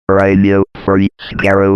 Radio for Skaro.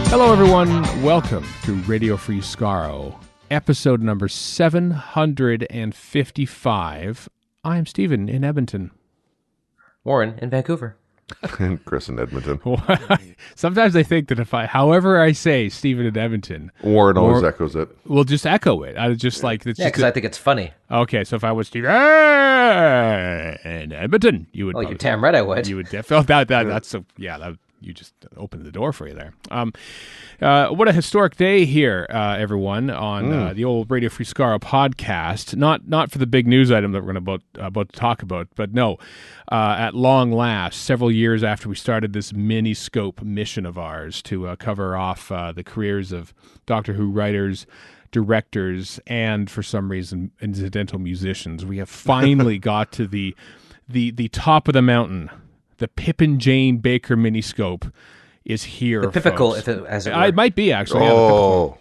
Hello, everyone. Welcome to Radio Free Skaro, episode number 755. I'm Stephen in Edmonton. Warren in Vancouver. And Chris in Edmonton. Sometimes I think that however I say Stephen in Edmonton, Warren always echoes it. We'll just echo it. I just like it's because I think it's funny. Okay, so if I was Stephen in Edmonton, you would. Oh, you're damn right I would. You would that's so you just opened the door for you there. What a historic day here, everyone, on the old Radio Free Skaro podcast. Not for the big news item that we're about to talk about, but no, at long last, several years after we started this mini-scope mission of ours to cover off the careers of Doctor Who writers, directors, and for some reason, incidental musicians, we have finally got to the top of the mountain. The Pip and Jane Baker miniscope is here. The Pipical, folks. as it were. It might be, actually. Oh,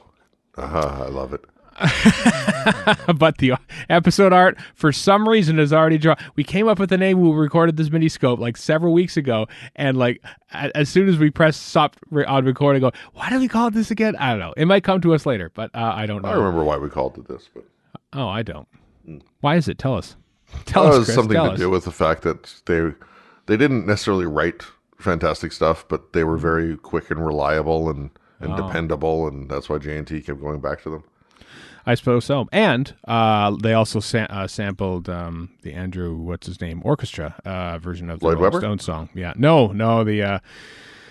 I love it. But the episode art, for some reason, is already drawn. We came up with the name when we recorded this miniscope like several weeks ago, and like as soon as we pressed stop on recording, go, why do we call it this again? I don't know. It might come to us later, but I don't know. I remember why we called it this, but oh, I don't. Why is it? Tell us. Tell us, it was Chris. something Tell to us. do with the fact that they didn't necessarily write fantastic stuff, but they were very quick and reliable and dependable, and that's why J&T kept going back to them. I suppose so. And they also sampled the Andrew, what's his name, orchestra version of the Lloyd Rolling Webber? Stones song. Yeah. No, the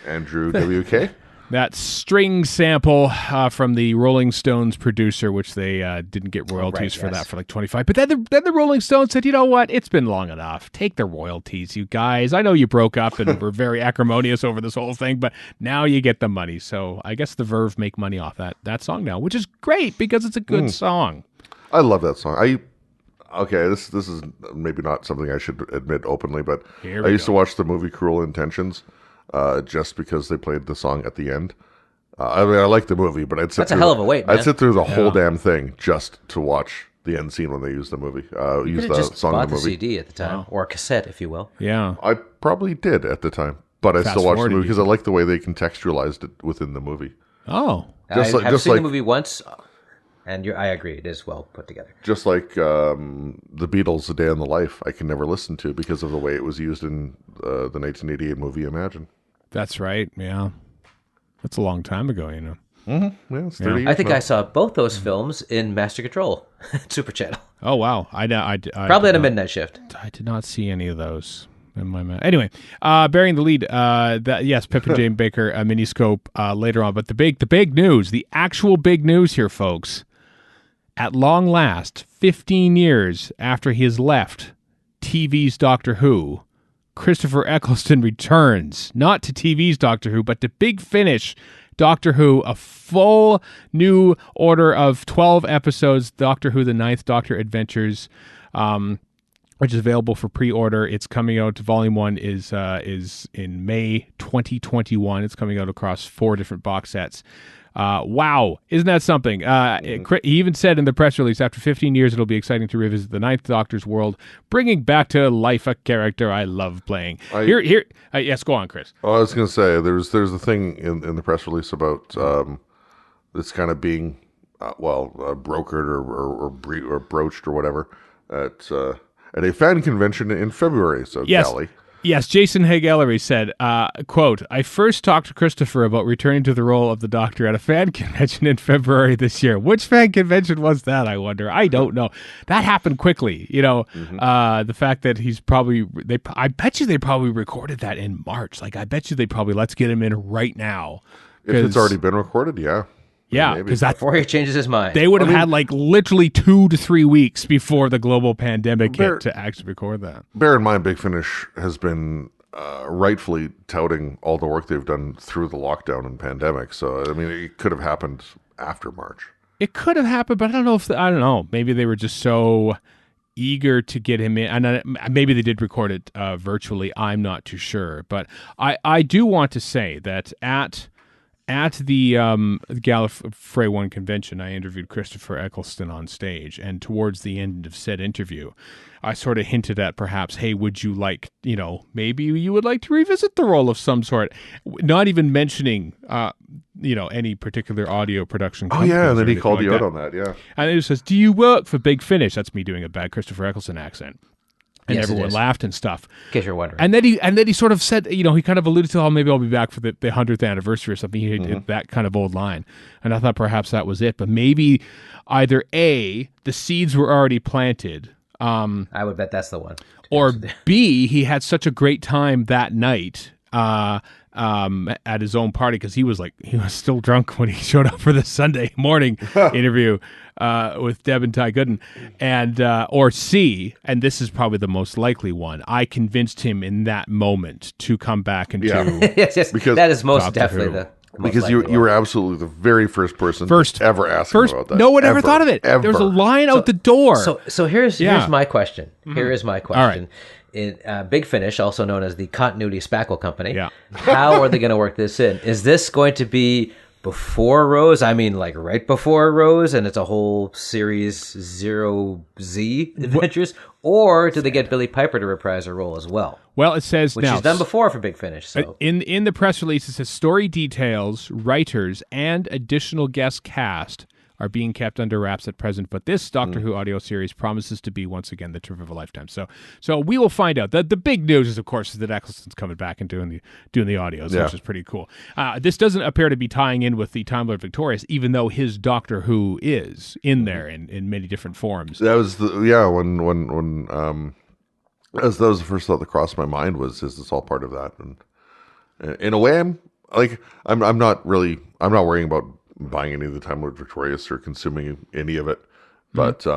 Andrew WK? that string sample from the Rolling Stones producer, which they didn't get royalties for that for like 25. But then the Rolling Stones said, you know what? It's been long enough. Take the royalties, you guys. I know you broke up and were very acrimonious over this whole thing, but now you get the money. So I guess the Verve make money off that song now, which is great because it's a good song. I love that song. This is maybe not something I should admit openly, but I used to watch the movie Cruel Intentions just because they played the song at the end. I mean, I like the movie, but That's a hell of a wait, man. I'd sit through the whole damn thing just to watch the end scene when they use the movie. Use the just song bought in the the movie. CD at the time, or a cassette, if you will. Yeah. I probably did at the time, but I still watched the movie because I like the way they contextualized it within the movie. Oh. I've seen the movie once, and I agree, it is well put together. Just like the Beatles' A Day in the Life, I can never listen to because of the way it was used in the 1988 movie Imagine. That's right. Yeah. That's a long time ago, you know. Mm-hmm. Yeah, it's 30 years I think now. I saw both those films in Master Control, Super Channel. Oh, wow. I Probably at a midnight shift. I did not see any of those in my mind. Anyway, bearing the lead, yes, Pip and Jane Baker miniscope later on. But the big news, the actual big news here, folks, at long last, 15 years after he has left TV's Doctor Who, Christopher Eccleston returns, not to TV's Doctor Who, but to Big Finish Doctor Who, a full new order of 12 episodes, Doctor Who, the Ninth Doctor Adventures, which is available for pre-order. It's coming out, Volume 1 is in May 2021. It's coming out across 4 different box sets. Wow, isn't that something? He even said in the press release, after 15 years, it'll be exciting to revisit the Ninth Doctor's world, bringing back to life a character I love playing. Yes, go on, Chris. Oh, I was going to say, there's a thing in the press release about this kind of being, brokered or broached or whatever at a fan convention in February. So, yes. Golly. Yes, Jason Haig-Ellery said, quote, I first talked to Christopher about returning to the role of the Doctor at a fan convention in February this year. Which fan convention was that, I wonder? I don't know. That happened quickly. You know, the fact that he's probably, I bet you they probably recorded that in March. Like, I bet you they probably, let's get him in right now. If it's already been recorded, yeah. Yeah, because before he changes his mind. They would have had like literally 2 to 3 weeks before the global pandemic hit to actually record that. Bear in mind, Big Finish has been rightfully touting all the work they've done through the lockdown and pandemic. So, I mean, it could have happened after March. It could have happened, but I don't know if I don't know. Maybe they were just so eager to get him in, and maybe they did record it virtually. I'm not too sure, but I do want to say that at the Gallifrey One convention, I interviewed Christopher Eccleston on stage, and towards the end of said interview, I sort of hinted at perhaps, hey, would you like, maybe you would like to revisit the role of some sort, not even mentioning, any particular audio production. Oh yeah, and then he called you out on that, yeah. And he says, "Do you work for Big Finish?" That's me doing a bad Christopher Eccleston accent. And yes, everyone laughed and stuff. In case you're wondering. And then he sort of said, he kind of alluded to, oh, maybe I'll be back for the 100th anniversary or something. He did that kind of old line. And I thought perhaps that was it. But maybe either A, the seeds were already planted. I would bet that's the one. Or B, he had such a great time that night at his own party, because he was still drunk when he showed up for the Sunday morning interview with Deb and Ty Gooden. And or C, and this is probably the most likely one, I convinced him in that moment to come back and to yes, because that is most definitely the most because you were absolutely the very first person ever asked about that. No one ever thought of it. There was a line out the door. So here's my question. Here is my question. All right. In Big Finish, also known as the Continuity Spackle Company, Yeah. How are they going to work this in? Is this going to be before Rose? I mean, like right before Rose, and it's a whole series 0Z adventures? Or do they get Billie Piper to reprise her role as well? Well, it says which now, she's done before for Big Finish. So in the press release, it says story details, writers, and additional guest cast are being kept under wraps at present, but this Doctor Who audio series promises to be once again the trip of a lifetime. So we will find out. The big news is, of course, that Eccleston's coming back and doing the audios, which is pretty cool. This doesn't appear to be tying in with the Time Lord Victorious, even though his Doctor Who is in there in many different forms. That was when that was the first thought that crossed my mind was, is this all part of that? And in a way, I'm not worrying about buying any of the Time Lord Victorious or consuming any of it, but in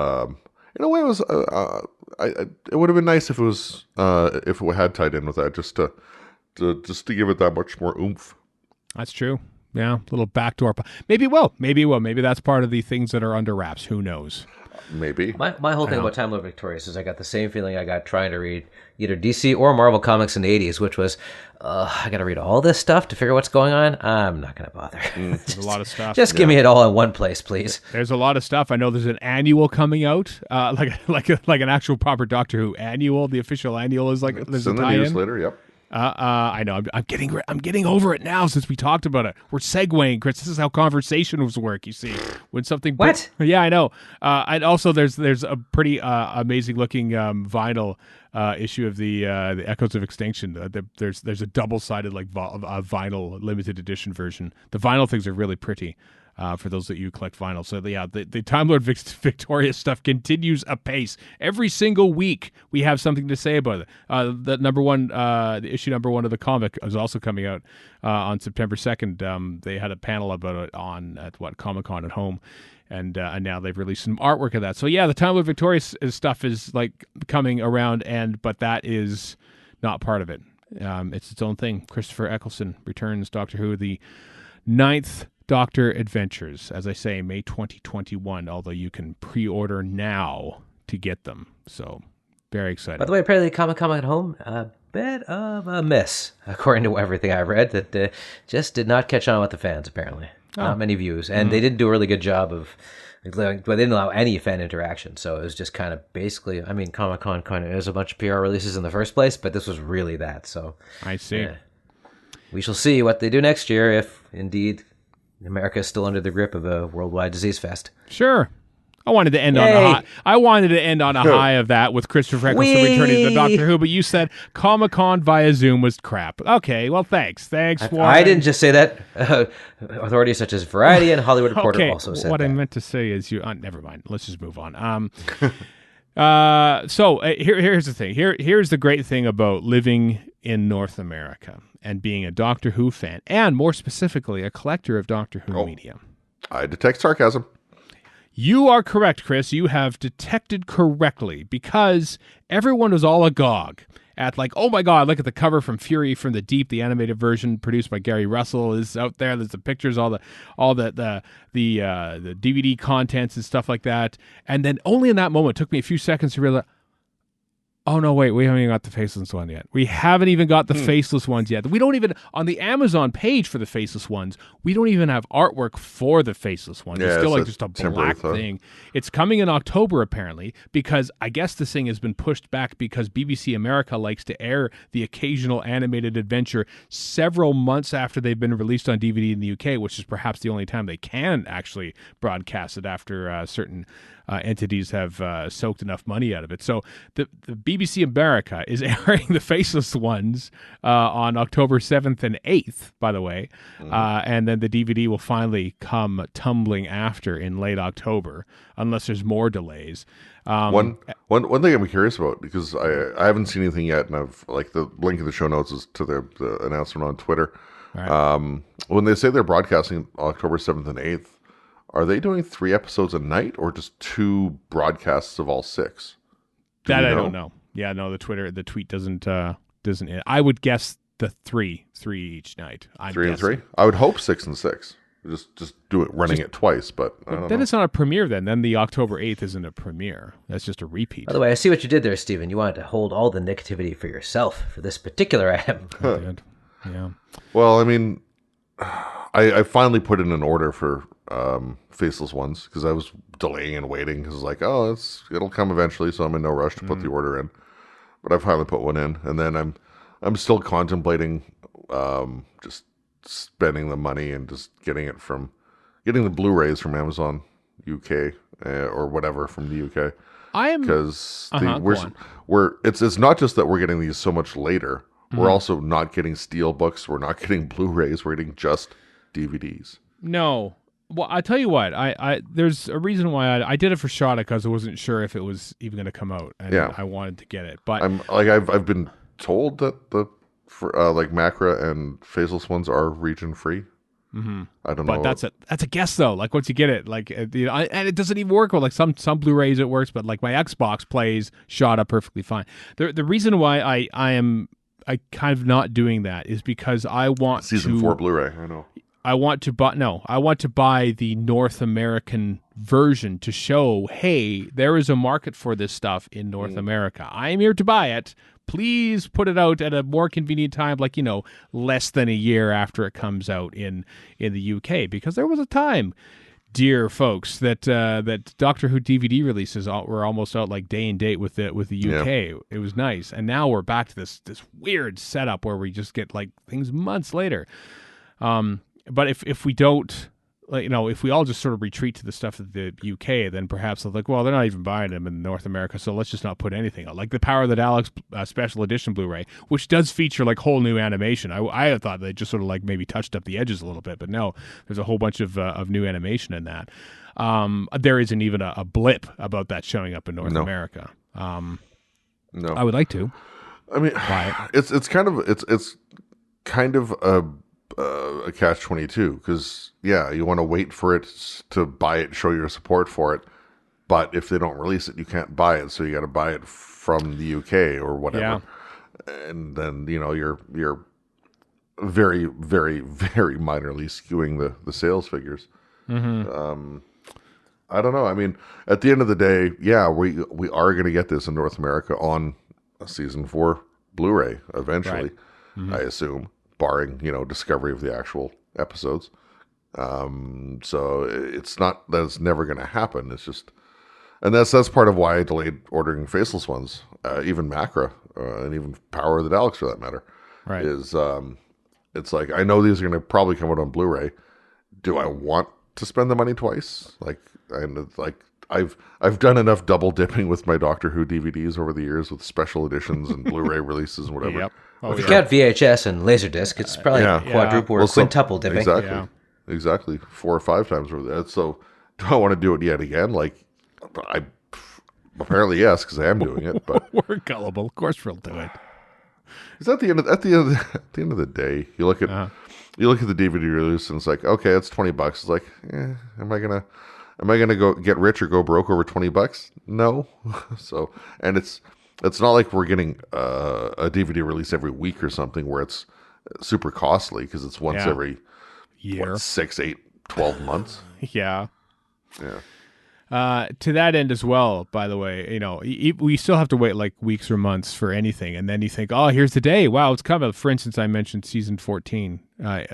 a way, it was it would have been nice if it had tied in with that, just to give it that much more oomph. That's true. Yeah, little backdoor. Maybe it will. Maybe that's part of the things that are under wraps. Who knows? Maybe. My whole thing about Time Lord Victorious is I got the same feeling I got trying to read either DC or Marvel comics in the 80s, which was, I got to read all this stuff to figure out what's going on. I'm not going to bother. There's a lot of stuff. Just give me it all in one place, please. There's a lot of stuff. I know there's an annual coming out, like an actual proper Doctor Who annual. The official annual is there's a tie-in. In the newsletter, yep. I know. I'm getting over it now since we talked about it. We're segueing, Chris. This is how conversations work. You see, when something. What? Yeah, I know. And also, there's a pretty amazing looking vinyl issue of the Echoes of Extinction. There's a double sided vinyl limited edition version. The vinyl things are really pretty. For those that you collect vinyl. So, the Time Lord Victorious stuff continues apace. Every single week, we have something to say about it. The issue number one of the comic is also coming out on September 2nd. They had a panel about it at Comic-Con at home. And now they've released some artwork of that. So, the Time Lord Victorious stuff is coming around, but that is not part of it. It's its own thing. Christopher Eccleston returns Doctor Who, the 9th Doctor Adventures, as I say, May 2021, although you can pre-order now to get them. So, very excited. By the way, apparently Comic-Con at home, a bit of a miss, according to everything I read, that just did not catch on with the fans, apparently. Not many views. And they didn't do a really good job of, they didn't allow any fan interaction. So it was just kind of basically, Comic-Con kind of is a bunch of PR releases in the first place, but this was really that. So I see. We shall see what they do next year if, indeed, America is still under the grip of a worldwide disease fest. Sure. I wanted to end on a high. I wanted to end on a high of that with Christopher Eccleston returning to Doctor Who, but you said Comic-Con via Zoom was crap. Okay, well, thanks. I didn't just say that. Authorities such as Variety and Hollywood Reporter also said what that. I meant to say is never mind. Let's just move on. Here's the thing. Here's the great thing about living in North America and being a Doctor Who fan, and more specifically, a collector of Doctor Who media. I detect sarcasm. You are correct, Chris. You have detected correctly, because everyone was all agog at like, oh my God, look at the cover from Fury from the Deep, the animated version produced by Gary Russell is out there. There's the pictures, all the DVD contents and stuff like that. And then only in that moment, it took me a few seconds to realize, oh, no, wait, we haven't even got the faceless one yet. We haven't even got the faceless ones yet. We don't even, on the Amazon page for the faceless ones, we don't even have artwork for the faceless ones. It's still like just a black thing. It's coming in October, apparently, because I guess this thing has been pushed back because BBC America likes to air the occasional animated adventure several months after they've been released on DVD in the UK, which is perhaps the only time they can actually broadcast it after certain entities have soaked enough money out of it. So the BBC America is airing the faceless ones on October 7th and 8th, by the way. And then the DVD will finally come tumbling after in late October, unless there's more delays. One thing I'm curious about, because I haven't seen anything yet, and I've like the link in the show notes is to the announcement on Twitter. Right. When they say they're broadcasting October 7th and 8th, are they doing 3 episodes a night or just 2 broadcasts of all 6? I don't know. Yeah, no, the tweet doesn't. I would guess the three each night. Three and 3. I would hope 6 and 6. Just do it running it twice, but I don't know. It's not a premiere then. Then the October 8th isn't a premiere. That's just a repeat. By the way, I see what you did there, Stephen. You wanted to hold all the negativity for yourself for this particular item. Yeah. Well, I mean, I finally put in an order for faceless ones because I was delaying and waiting because like, oh, it'll come eventually, so I'm in no rush to put the order in. But I finally put one in, and then I'm still contemplating just spending the money and just getting the Blu-rays from Amazon UK or whatever from the UK. Because it's not just that we're getting these so much later. We're also not getting Steelbooks. We're not getting Blu-rays. We're getting just DVDs. No. Well, I tell you what. I there's a reason why I did it for Shada because I wasn't sure if it was even going to come out, and I wanted to get it. But I've been told that the Macra and Faceless ones are region free. Mm-hmm. I don't know. But that's a guess though. Like once you get it, like and it doesn't even work well. Like some Blu-rays it works, but like my Xbox plays Shada perfectly fine. The reason why I kind of not doing that is because I want Season 4 Blu-ray. I know. I want to buy the North American version to show, hey, there is a market for this stuff in North America. I am here to buy it. Please put it out at a more convenient time, like, less than a year after it comes out in the UK, because there was a time, dear folks, that Doctor Who DVD releases were almost out like day and date with the UK. Yeah. It was nice, and now we're back to this weird setup where we just get like things months later. But if we don't, if we all just sort of retreat to the stuff of the UK, then perhaps they're like, well, they're not even buying them in North America, so let's just not put anything out. Like the Power of the Daleks special edition Blu-ray, which does feature like whole new animation. I thought they just sort of like maybe touched up the edges a little bit, but no, there's a whole bunch of new animation in that. There isn't even a blip about that showing up in North America. No, I would like to. I mean, it's kind of a catch-22 because you want to wait for it to buy it, show your support for it, but if they don't release it, you can't buy it, so you got to buy it from the UK or whatever, and then you're very, very, very minorly skewing the sales figures. Mm-hmm. I don't know. I mean, at the end of the day, we are going to get this in North America on a season 4 Blu-ray eventually, right. Mm-hmm. I assume. Barring, discovery of the actual episodes. So it's not that it's never going to happen. It's just, and that's part of why I delayed ordering Faceless ones, even Macra, and even Power of the Daleks for that matter. Right. Is, it's like, I know these are going to probably come out on Blu-ray. Do I want to spend the money twice? I've done enough double dipping with my Doctor Who DVDs over the years with special editions and Bluray releases and whatever. Yep. If you count VHS and Laserdisc, it's probably quadruple or quintuple dipping. Exactly. 4 or 5 times over that. So do I want to do it yet again? Apparently yes, because I am doing it. But we're gullible. Of course we'll do it. Because at the end of the day, you look at the DVD release and it's like, okay, it's $20. It's like, am I gonna go get rich or go broke over $20? No. So, and it's not like we're getting a DVD release every week or something where it's super costly because it's once every year, 6, 8, 12 months. Yeah. Yeah. To that end as well, by the way, we still have to wait like weeks or months for anything. And then you think, oh, here's the day. Wow, it's coming. For instance, I mentioned season 14,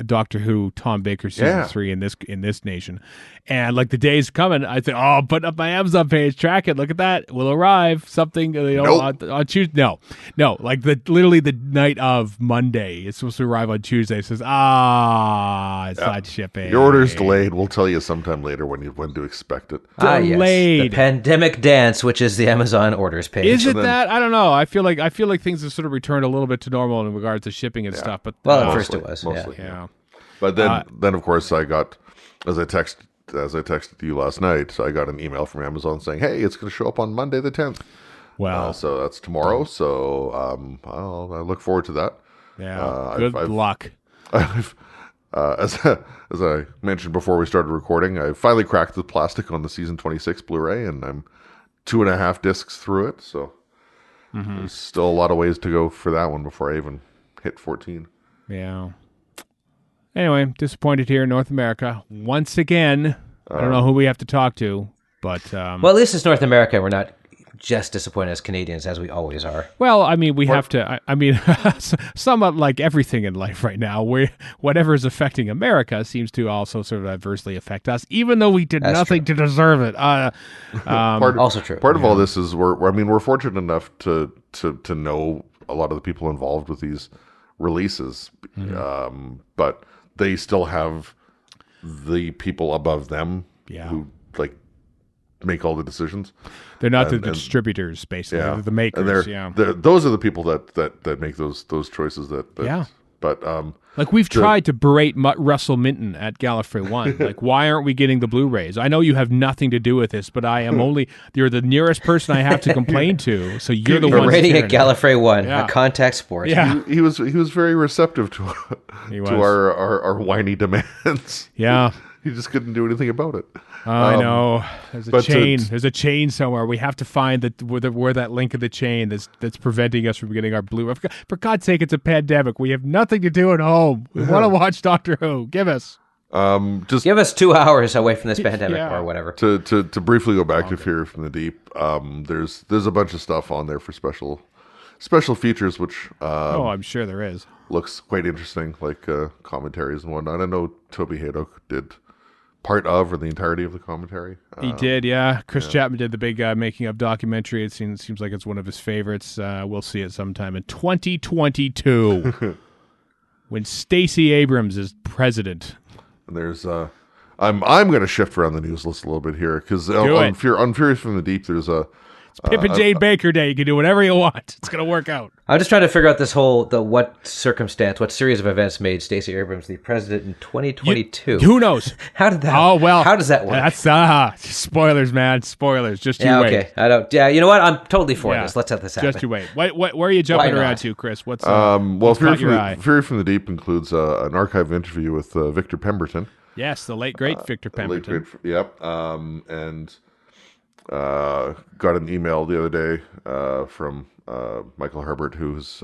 Doctor Who, Tom Baker, season 3 in this nation. And like the day's coming. I think, oh, put up my Amazon page, track it. Look at that. Will arrive something, on Tuesday. No, like literally the night of Monday. It's supposed to arrive on Tuesday. It says, it's not shipping. Your order's delayed. We'll tell you sometime later when to expect it. Delayed. Yes. The pandemic dance, which is the Amazon orders page. Is it that? I don't know. I feel like things have sort of returned a little bit to normal in regards to shipping and stuff. But at first it was mostly. Yeah. But then of course I got, as I texted you last night, so I got an email from Amazon saying, "Hey, it's going to show up on Monday the 10th." Wow. So that's tomorrow. So I look forward to that. Yeah. Good luck. As I mentioned before we started recording, I finally cracked the plastic on the season 26 Blu-ray, and I'm 2.5 discs through it. So there's still a lot of ways to go for that one before I even hit 14. Yeah. Anyway, disappointed here in North America once again. I don't know who we have to talk to, but well, at least it's North America. We're not just disappointed as Canadians, as we always are. Well, I mean, we have to. I mean, somewhat like everything in life right now, whatever is affecting America seems to also sort of adversely affect us, even though we did nothing to deserve it. Also true. Part of all this is we're fortunate enough to know a lot of the people involved with these releases, but they still have the people above them who like make all the decisions. They're not the distributors, basically. They're the makers. And those are the people that make those choices. But like we've tried to berate Russell Minton at Gallifrey One. Like, why aren't we getting the Blu-rays? I know you have nothing to do with this, but I am you're the nearest person I have to complain to. So you're the one rating at Gallifrey One, a contact sport. Yeah, he was very receptive to our whiny demands. Yeah. He just couldn't do anything about it. I know. There's a chain. There's a chain somewhere. We have to find where that link of the chain that's preventing us from getting our Blu-ray. For God's sake, it's a pandemic. We have nothing to do at home. We want to watch Doctor Who. Give us. Just give us 2 hours away from this pandemic or whatever. To briefly go back to Fury from the Deep. There's a bunch of stuff on there for special features, which I'm sure there is. Looks quite interesting, like commentaries and whatnot. I know Toby Haydock did part of or the entirety of the commentary. He did, yeah. Chris Chapman did the big making of documentary. It seems like it's one of his favorites. We'll see it sometime in 2022 when Stacey Abrams is president. And there's I'm going to shift around the news list a little bit here because on Furious from the Deep, there's it's Pip and Jane Baker Day. You can do whatever you want. It's going to work out. I'm just trying to figure out what series of events made Stacey Abrams the president in 2022. Who knows? How did that? Oh well. How does that work? That's spoilers, man. Spoilers. Just you wait. Okay. I don't. Yeah. You know what? I'm totally for this. Let's have this happen. Just you wait. Where are you jumping around to, Chris? What's Fury from the Deep includes an archive interview with Victor Pemberton. Yes, the late great Victor Pemberton. And got an email the other day from Michael Herbert, who's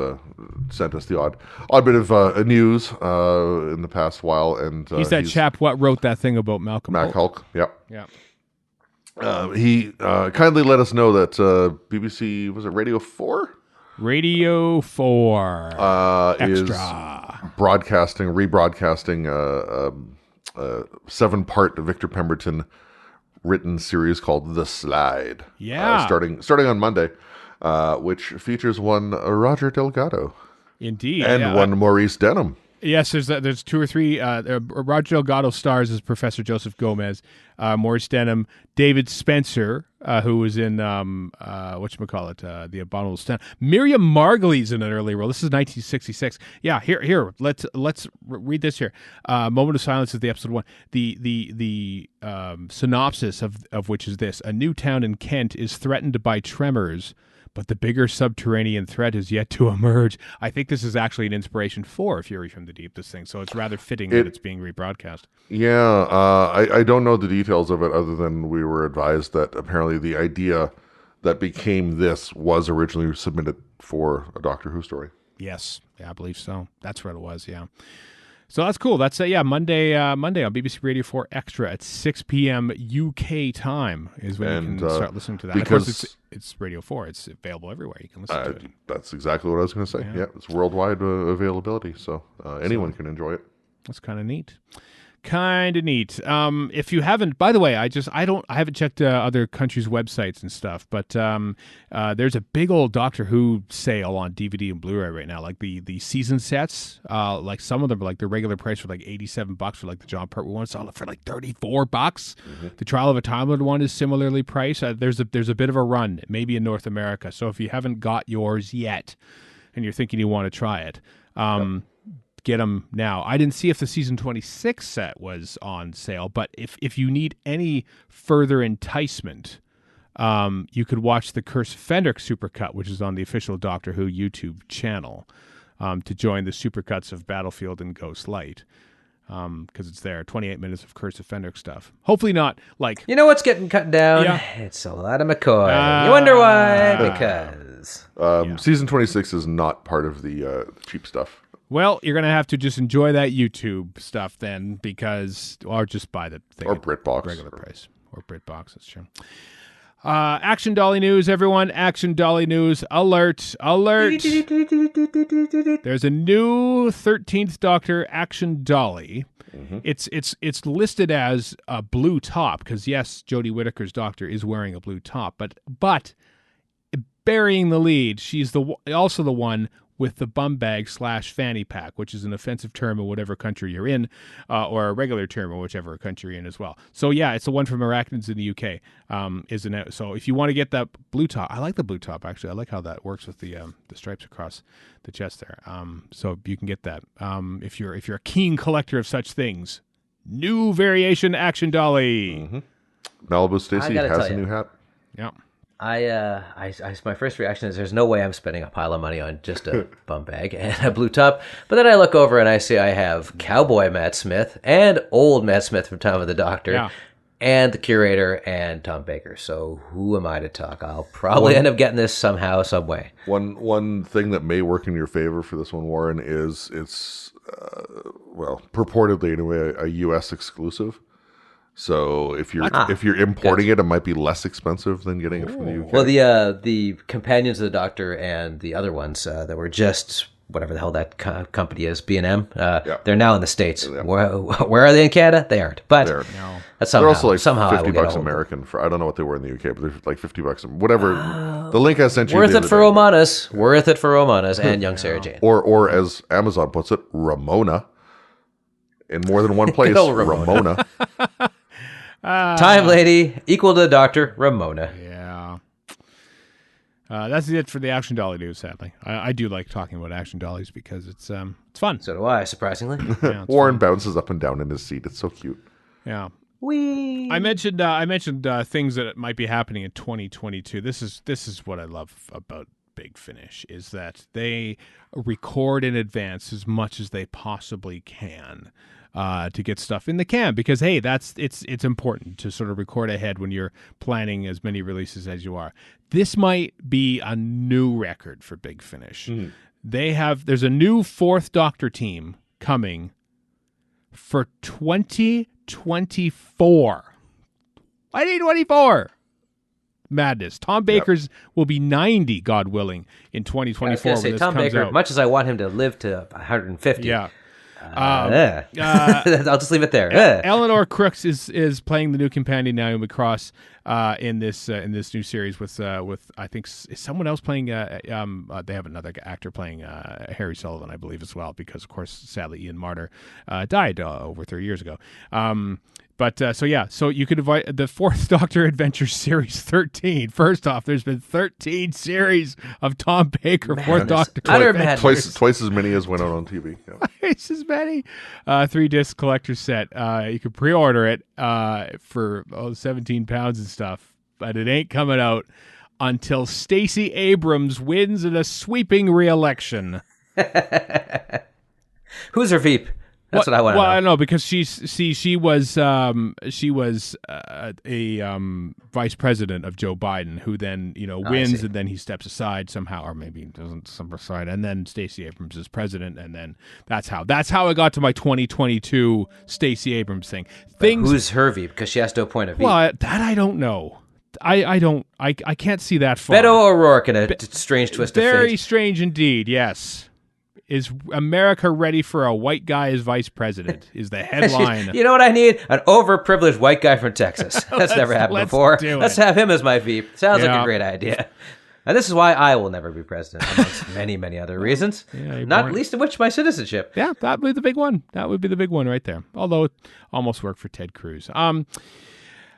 sent us the odd bit of news in the past while, and he's that chap what wrote that thing about Malcolm Hulk. Yep. Yeah. He kindly let us know that BBC, was it Radio 4? Radio 4 Extra is rebroadcasting a 7-part Victor Pemberton written series called The Slide. Yeah. Starting on Monday, which features one Roger Delgado. Indeed. And one Maurice Denham. Yes, there's 2 or 3. Roger Delgado stars as Professor Joseph Gomez. Maurice Denham, David Spencer, who was in The Abominable Stand. Miriam Margolyes in an early role. This is 1966. Yeah, here. Let's read this here. Moment of Silence is the episode 1. The synopsis of which is this: a new town in Kent is threatened by tremors, but the bigger subterranean threat is yet to emerge. I think this is actually an inspiration for Fury from the Deep, this thing. So it's rather fitting that it's being rebroadcast. Yeah, I don't know the details of it other than we were advised that apparently the idea that became this was originally submitted for a Doctor Who story. Yes, yeah, I believe so. That's what it was. Yeah. So that's cool. That's Monday on BBC Radio 4 Extra at 6 p.m. UK time is when you can start listening to that. Because of course, it's Radio 4. It's available everywhere. You can listen to it. That's exactly what I was going to say. Yeah, it's worldwide availability, so anyone can enjoy it. That's kind of neat. If you haven't, by the way, I haven't checked other countries' websites and stuff, but there's a big old Doctor Who sale on DVD and Blu-ray right now. Like the season sets, like some of them are like the regular price for like $87 for like the John Pertwee one. It's all for like $34. Mm-hmm. The Trial of a Time Lord one is similarly priced. There's a bit of a run, maybe in North America. So if you haven't got yours yet, and you're thinking you want to try it. Get them now. I didn't see if the season 26 set was on sale, but if you need any further enticement, you could watch the Curse of Fenric supercut, which is on the official Doctor Who YouTube channel, to join the supercuts of Battlefield and Ghost Light, because it's there. 28 minutes of Curse of Fenric stuff. Hopefully not like... You know what's getting cut down? Yeah. It's a lot of McCoy. You wonder why? Because... Season 26 is not part of the cheap stuff. Well, you're going to have to just enjoy that YouTube stuff then, or just buy the thing. Or BritBox. Regular price. Or BritBox, that's true. Action Dolly news, everyone. Action Dolly news. Alert. Alert. There's a new 13th Doctor Action Dolly. Mm-hmm. It's listed as a blue top, because yes, Jodie Whittaker's Doctor is wearing a blue top, but burying the lead, she's also the one with the bum bag / fanny pack, which is an offensive term in whatever country you're in, or a regular term in whichever country you're in as well. So yeah, it's the one from Arachnids in the UK, isn't it? So if you want to get that blue top, I like the blue top actually. I like how that works with the stripes across the chest there. So you can get that if you're a keen collector of such things. New variation Action Dolly. Mm-hmm. Malibu Stacy has a new hat. Yeah. My first reaction is there's no way I'm spending a pile of money on just a bum bag and a blue top. But then I look over and I see I have Cowboy Matt Smith and old Matt Smith from Time of the Doctor and the Curator and Tom Baker. So who am I to talk? I'll probably end up getting this somehow, some way. One thing that may work in your favor for this one, Warren, is it's, purportedly anyway, a U.S. exclusive. So if you're importing it might be less expensive than getting it from the UK. Well, the Companions of the Doctor and the other ones that were just whatever the hell that company is, B&M. They're now in the States. Yeah. Where are they in Canada? They aren't. But that's somehow, they're also like somehow $50 American for. I don't know what they were in the UK, but they're like $50 whatever. The link I sent you. Worth it for Romanas. Worth it for Romanas and young Sarah Jane. Or as Amazon puts it, Ramona. In more than one place, Ramona. Time Lady, equal to Dr. Ramona. Yeah. That's it for the Action Dolly news, sadly. I do like talking about Action Dollies because it's fun. So do I, surprisingly. Yeah, Warren bounces up and down in his seat. It's so cute. Yeah. Whee! I mentioned things that might be happening in 2022. This is what I love about Big Finish, is that they record in advance as much as they possibly can. To get stuff in the can, because hey, it's important to sort of record ahead when you're planning as many releases as you are. This might be a new record for Big Finish. Mm. There's a new 4th Doctor team coming for 2024. 2024. Madness. Tom Baker's will be 90, God willing, in 2024. I was going to say, Tom Baker, out. Much as I want him to live to 150. Yeah. I'll just leave it there. Eleanor Crooks is playing the new companion Naomi Cross in this new series with I think is someone else playing. They have another actor playing Harry Sullivan, I believe, as well, because of course sadly Ian Marter died over 30 years ago. So you could invite the 4th Doctor Adventures Series 13. First off, there's been 13 series of Tom Baker 4th Doctor. Twice as many as went out on TV. Yeah. Twice as many. 3-disc collector set. You could pre-order it for £17 and stuff, but it ain't coming out until Stacey Abrams wins in a sweeping re-election. Who's her Veep? That's what I want to Well, know. I don't know because she was a vice president of Joe Biden, who then wins, and then he steps aside somehow, or maybe he doesn't step aside, and then Stacey Abrams is president, and then that's how I got to my 2022 Stacey Abrams thing. Who's her V? Because she has to appoint a V. Well, that I don't know. I can't see that far. Beto O'Rourke in a strange twist of fate. Very strange indeed. Yes. Is America ready for a white guy as vice president? Is the headline. You know what I need? An overprivileged white guy from Texas. That's never happened before. Let's have him as my V. Sounds like a great idea. And this is why I will never be president, amongst many, many other reasons. Not least of which my citizenship. Yeah, that would be the big one. That would be the big one right there. Although it almost worked for Ted Cruz. Where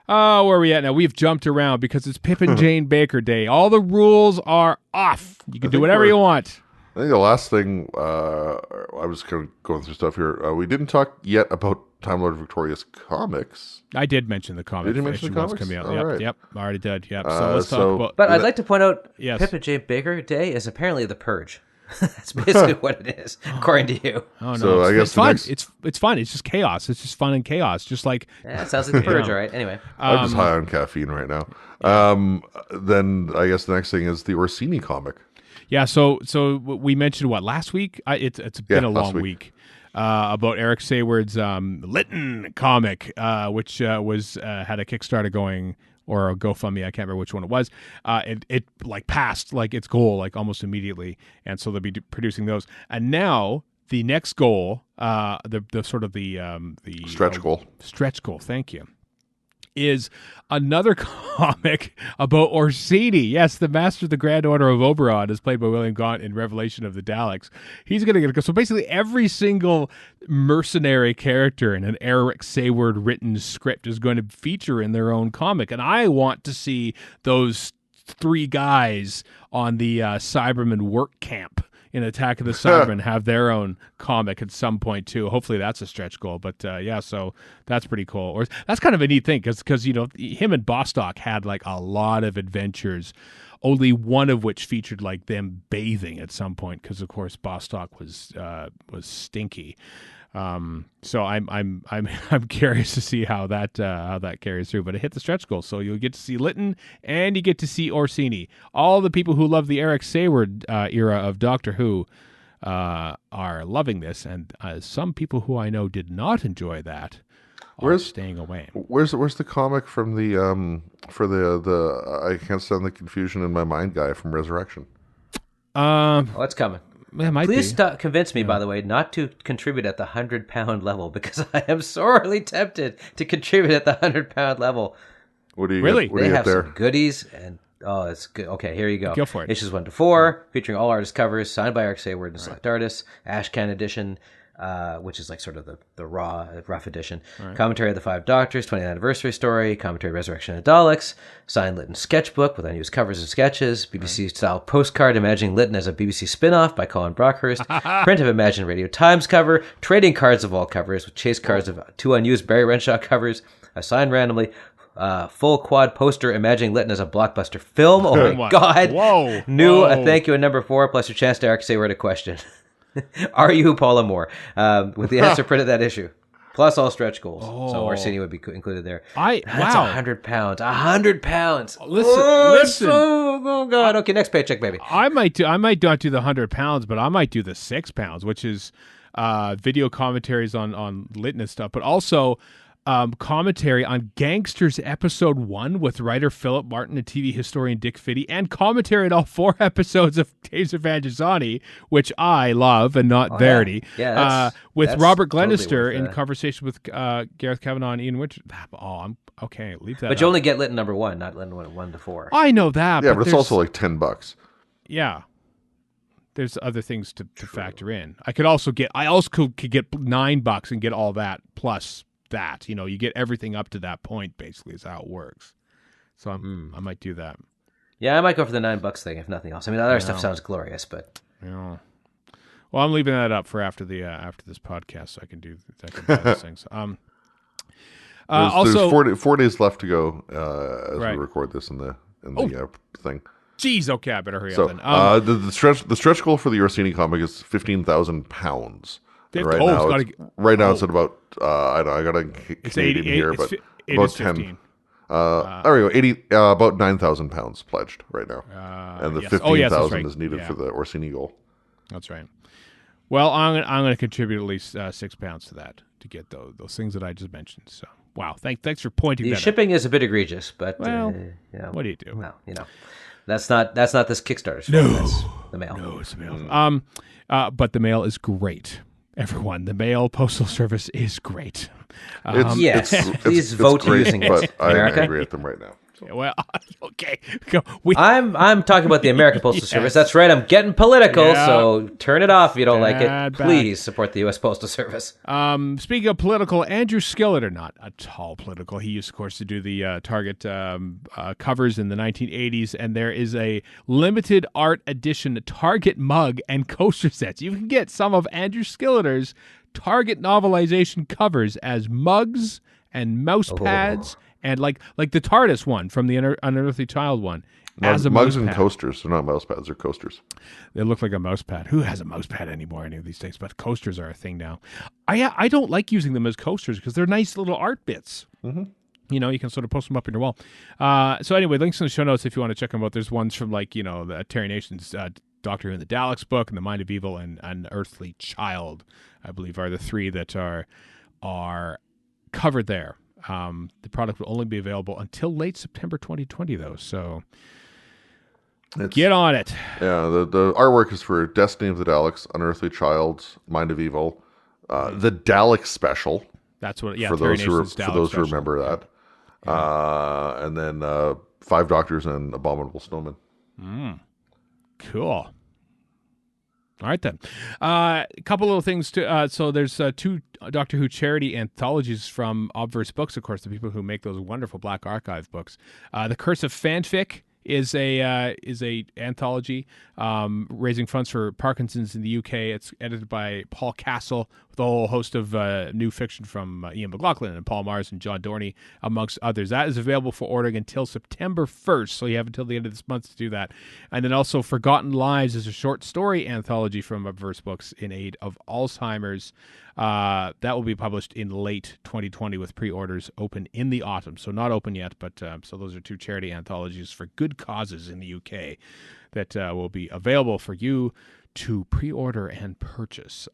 are we at now? We've jumped around because it's Pip and Jane Baker Day. All the rules are off. You can do whatever you want. I think the last thing, I was kind of going through stuff here. We didn't talk yet about Time Lord Victoria's comics. I did mention the comics. Did you mention the comics? Coming out. All right. Yep, I already did. Yep. So let's talk about... But I'd like to point out, Yes. Pip and Jane Baker Day is apparently the Purge. That's basically what it is, according to you. Oh, no. So I guess it's fun. It's fun. It's just chaos. It's just fun and chaos. Just like... Yeah, it sounds like the Purge, all right. Anyway. I'm just high on caffeine right now. Then I guess the next thing is the Orsini comic. Yeah, so we mentioned last week? It's been a long week. About Eric Sayward's Lytton comic, which was had a Kickstarter going, or a GoFundMe, I can't remember which one it was. It passed its goal almost immediately, and so they'll be producing those. And now the next goal, the stretch goal. Thank you. Is another comic about Orsini. Yes, the Master of the Grand Order of Oberon is played by William Gaunt in Revelation of the Daleks. He's going to get so basically every single mercenary character in an Eric Sayward written script is going to feature in their own comic, and I want to see those three guys on the Cyberman work camp in Attack of the Cybermen have their own comic at some point too. Hopefully that's a stretch goal, but so that's pretty cool. Or that's kind of a neat thing because him and Bostock had a lot of adventures, only one of which featured them bathing at some point because of course Bostock was stinky. So I'm curious to see how that carries through, but it hit the stretch goal. So you'll get to see Lytton and you get to see Orsini. All the people who love the Eric Sayward era of Doctor Who are loving this, and some people who I know did not enjoy that are staying away. Where's the comic from the for the I can't stand the confusion in my mind guy from Resurrection? It's coming. Please convince me, by the way, not to contribute at the 100-pound level, because I am sorely tempted to contribute at the 100-pound level. What do you really? Get, what they do you have get there? some goodies, and it's good. Okay, here you go. Go for it. Issues 1 to 4, featuring all artist covers, signed by Eric Sayward and select artists. Ashcan edition, which is sort of the rough edition. Right. Commentary of the Five Doctors, 20th anniversary story. Commentary Resurrection of Daleks. Signed Lytton sketchbook with unused covers and sketches. BBC-style postcard imagining Lytton as a BBC spin-off by Colin Brockhurst. Print of Imagine Radio Times cover. Trading cards of all covers with chase cards of 2 unused Barry Renshaw covers. Assigned randomly. Full quad poster imagining Lytton as a blockbuster film. Oh my God. Whoa. New thank you at number 4, plus your chance to Eric Sayward a question. Are you Paula Moore? With the answer printed that issue. Plus all stretch goals. So Orsini would be included there. That's 100 pounds. 100 pounds. Listen. Oh God. Okay, next paycheck, baby. I might not do the 100 pounds, but I might do the 6 pounds, which is video commentaries on Lytton and stuff, but also commentary on Gangsters Episode 1 with writer Philip Martin and TV historian Dick Fitty, and commentary on all 4 episodes of Days of Vangezzani, which I love, and not Verity. With that's Robert Glenister in conversation with Gareth Kavanagh and Ian Winter. I'm okay. Leave that. But you only get Lytton number 1, not Lytton 1 to 4. I know that. Yeah, but it's also $10. Yeah. There's other things to factor in. I also could get $9 and get all that plus that. You get everything up to that point, basically, is how it works. So I might do that. Yeah, I might go for the $9 thing, if nothing else. I mean, the other stuff sounds glorious, but well, I'm leaving that up for after this podcast, so I can do those things. There's 4 days left to go as we record this in the thing. Jeez, okay, I better hurry up then. The stretch goal for the Orsini comic is 15,000 pounds. Right now it's at about I got a Canadian here, but about 10. There we go. 80, about 9,000 pounds pledged right now, and the 15,000 is needed for the Orsini goal. That's right. Well, I'm going to contribute at least 6 pounds to that to get those things that I just mentioned. So, wow, thanks for pointing that out. The shipping is a bit egregious, but what do you do? Well, that's not this Kickstarter's fault. That's the mail. No, it's the mail. But the mail is great. Everyone, the mail postal service is great. Please vote great, using but it. I'm America? angry at them right now. So. Well, okay. I'm talking about the American Postal Service. That's right. I'm getting political, so turn it off if you don't like it. Please support the U.S. Postal Service. Speaking of political, Andrew Skilleter, not at all political. He used, of course, to do the Target covers in the 1980s, and there is a limited art edition Target mug and coaster sets. You can get some of Andrew Skilleter's Target novelization covers as mugs and mouse pads. And like the TARDIS one from the Unearthly Child one. As a mugs and pad. coasters. They're not mouse pads, they're coasters. They look like a mouse pad. Who has a mouse pad anymore any of these days? But coasters are a thing now. I don't like using them as coasters because they're nice little art bits. Mm-hmm. You can sort of post them up on your wall. So anyway, links in the show notes if you want to check them out. There's ones from the Terry Nation's Doctor Who and the Daleks book and The Mind of Evil and Unearthly Child, I believe, are the three that are covered there. The product will only be available until late September 2020, though. So get on it. Yeah, the artwork is for Destiny of the Daleks, Unearthly Child, Mind of Evil, the Dalek Special. That's what. Yeah, for those who remember that. Yeah. And then 5 Doctors and Abominable Snowman. Cool. All right, then. A couple little things. So there's 2 Doctor Who charity anthologies from Obverse Books, of course, the people who make those wonderful Black Archive books. The Curse of Fanfic is a anthology raising funds for Parkinson's in the UK. It's edited by Paul Castle with a whole host of new fiction from Ian McLaughlin and Paul Mars and John Dorney, amongst others. That is available for ordering until September 1st, so you have until the end of this month to do that. And then also Forgotten Lives is a short story anthology from Obverse Books in aid of Alzheimer's. That will be published in late 2020 with pre-orders open in the autumn. So not open yet, but so those are 2 charity anthologies for good causes in the UK that will be available for you to pre-order and purchase.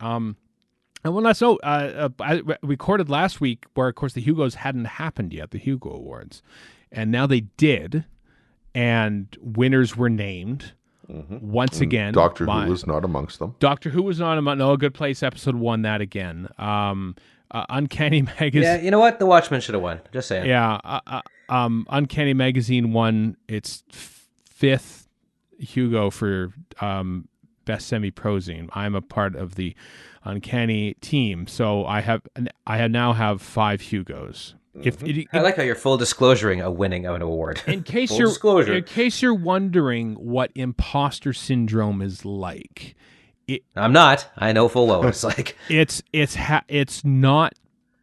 And one last note, I recorded last week where, of course, the Hugos hadn't happened yet, the Hugo Awards. And now they did, and winners were named. Once again, Doctor Who was not amongst them. Doctor Who was not among. No, A Good Place episode won that again. Uncanny Magazine. Yeah, you know what? The Watchmen should have won. Just saying. Yeah, Uncanny Magazine won its 5th Hugo for best semi-prosing. I'm a part of the Uncanny team, so I now have 5 Hugos. I like how you're full disclosuring a winning of an award. In case you're wondering what imposter syndrome is like, I'm not. I know full well what it's like. It's not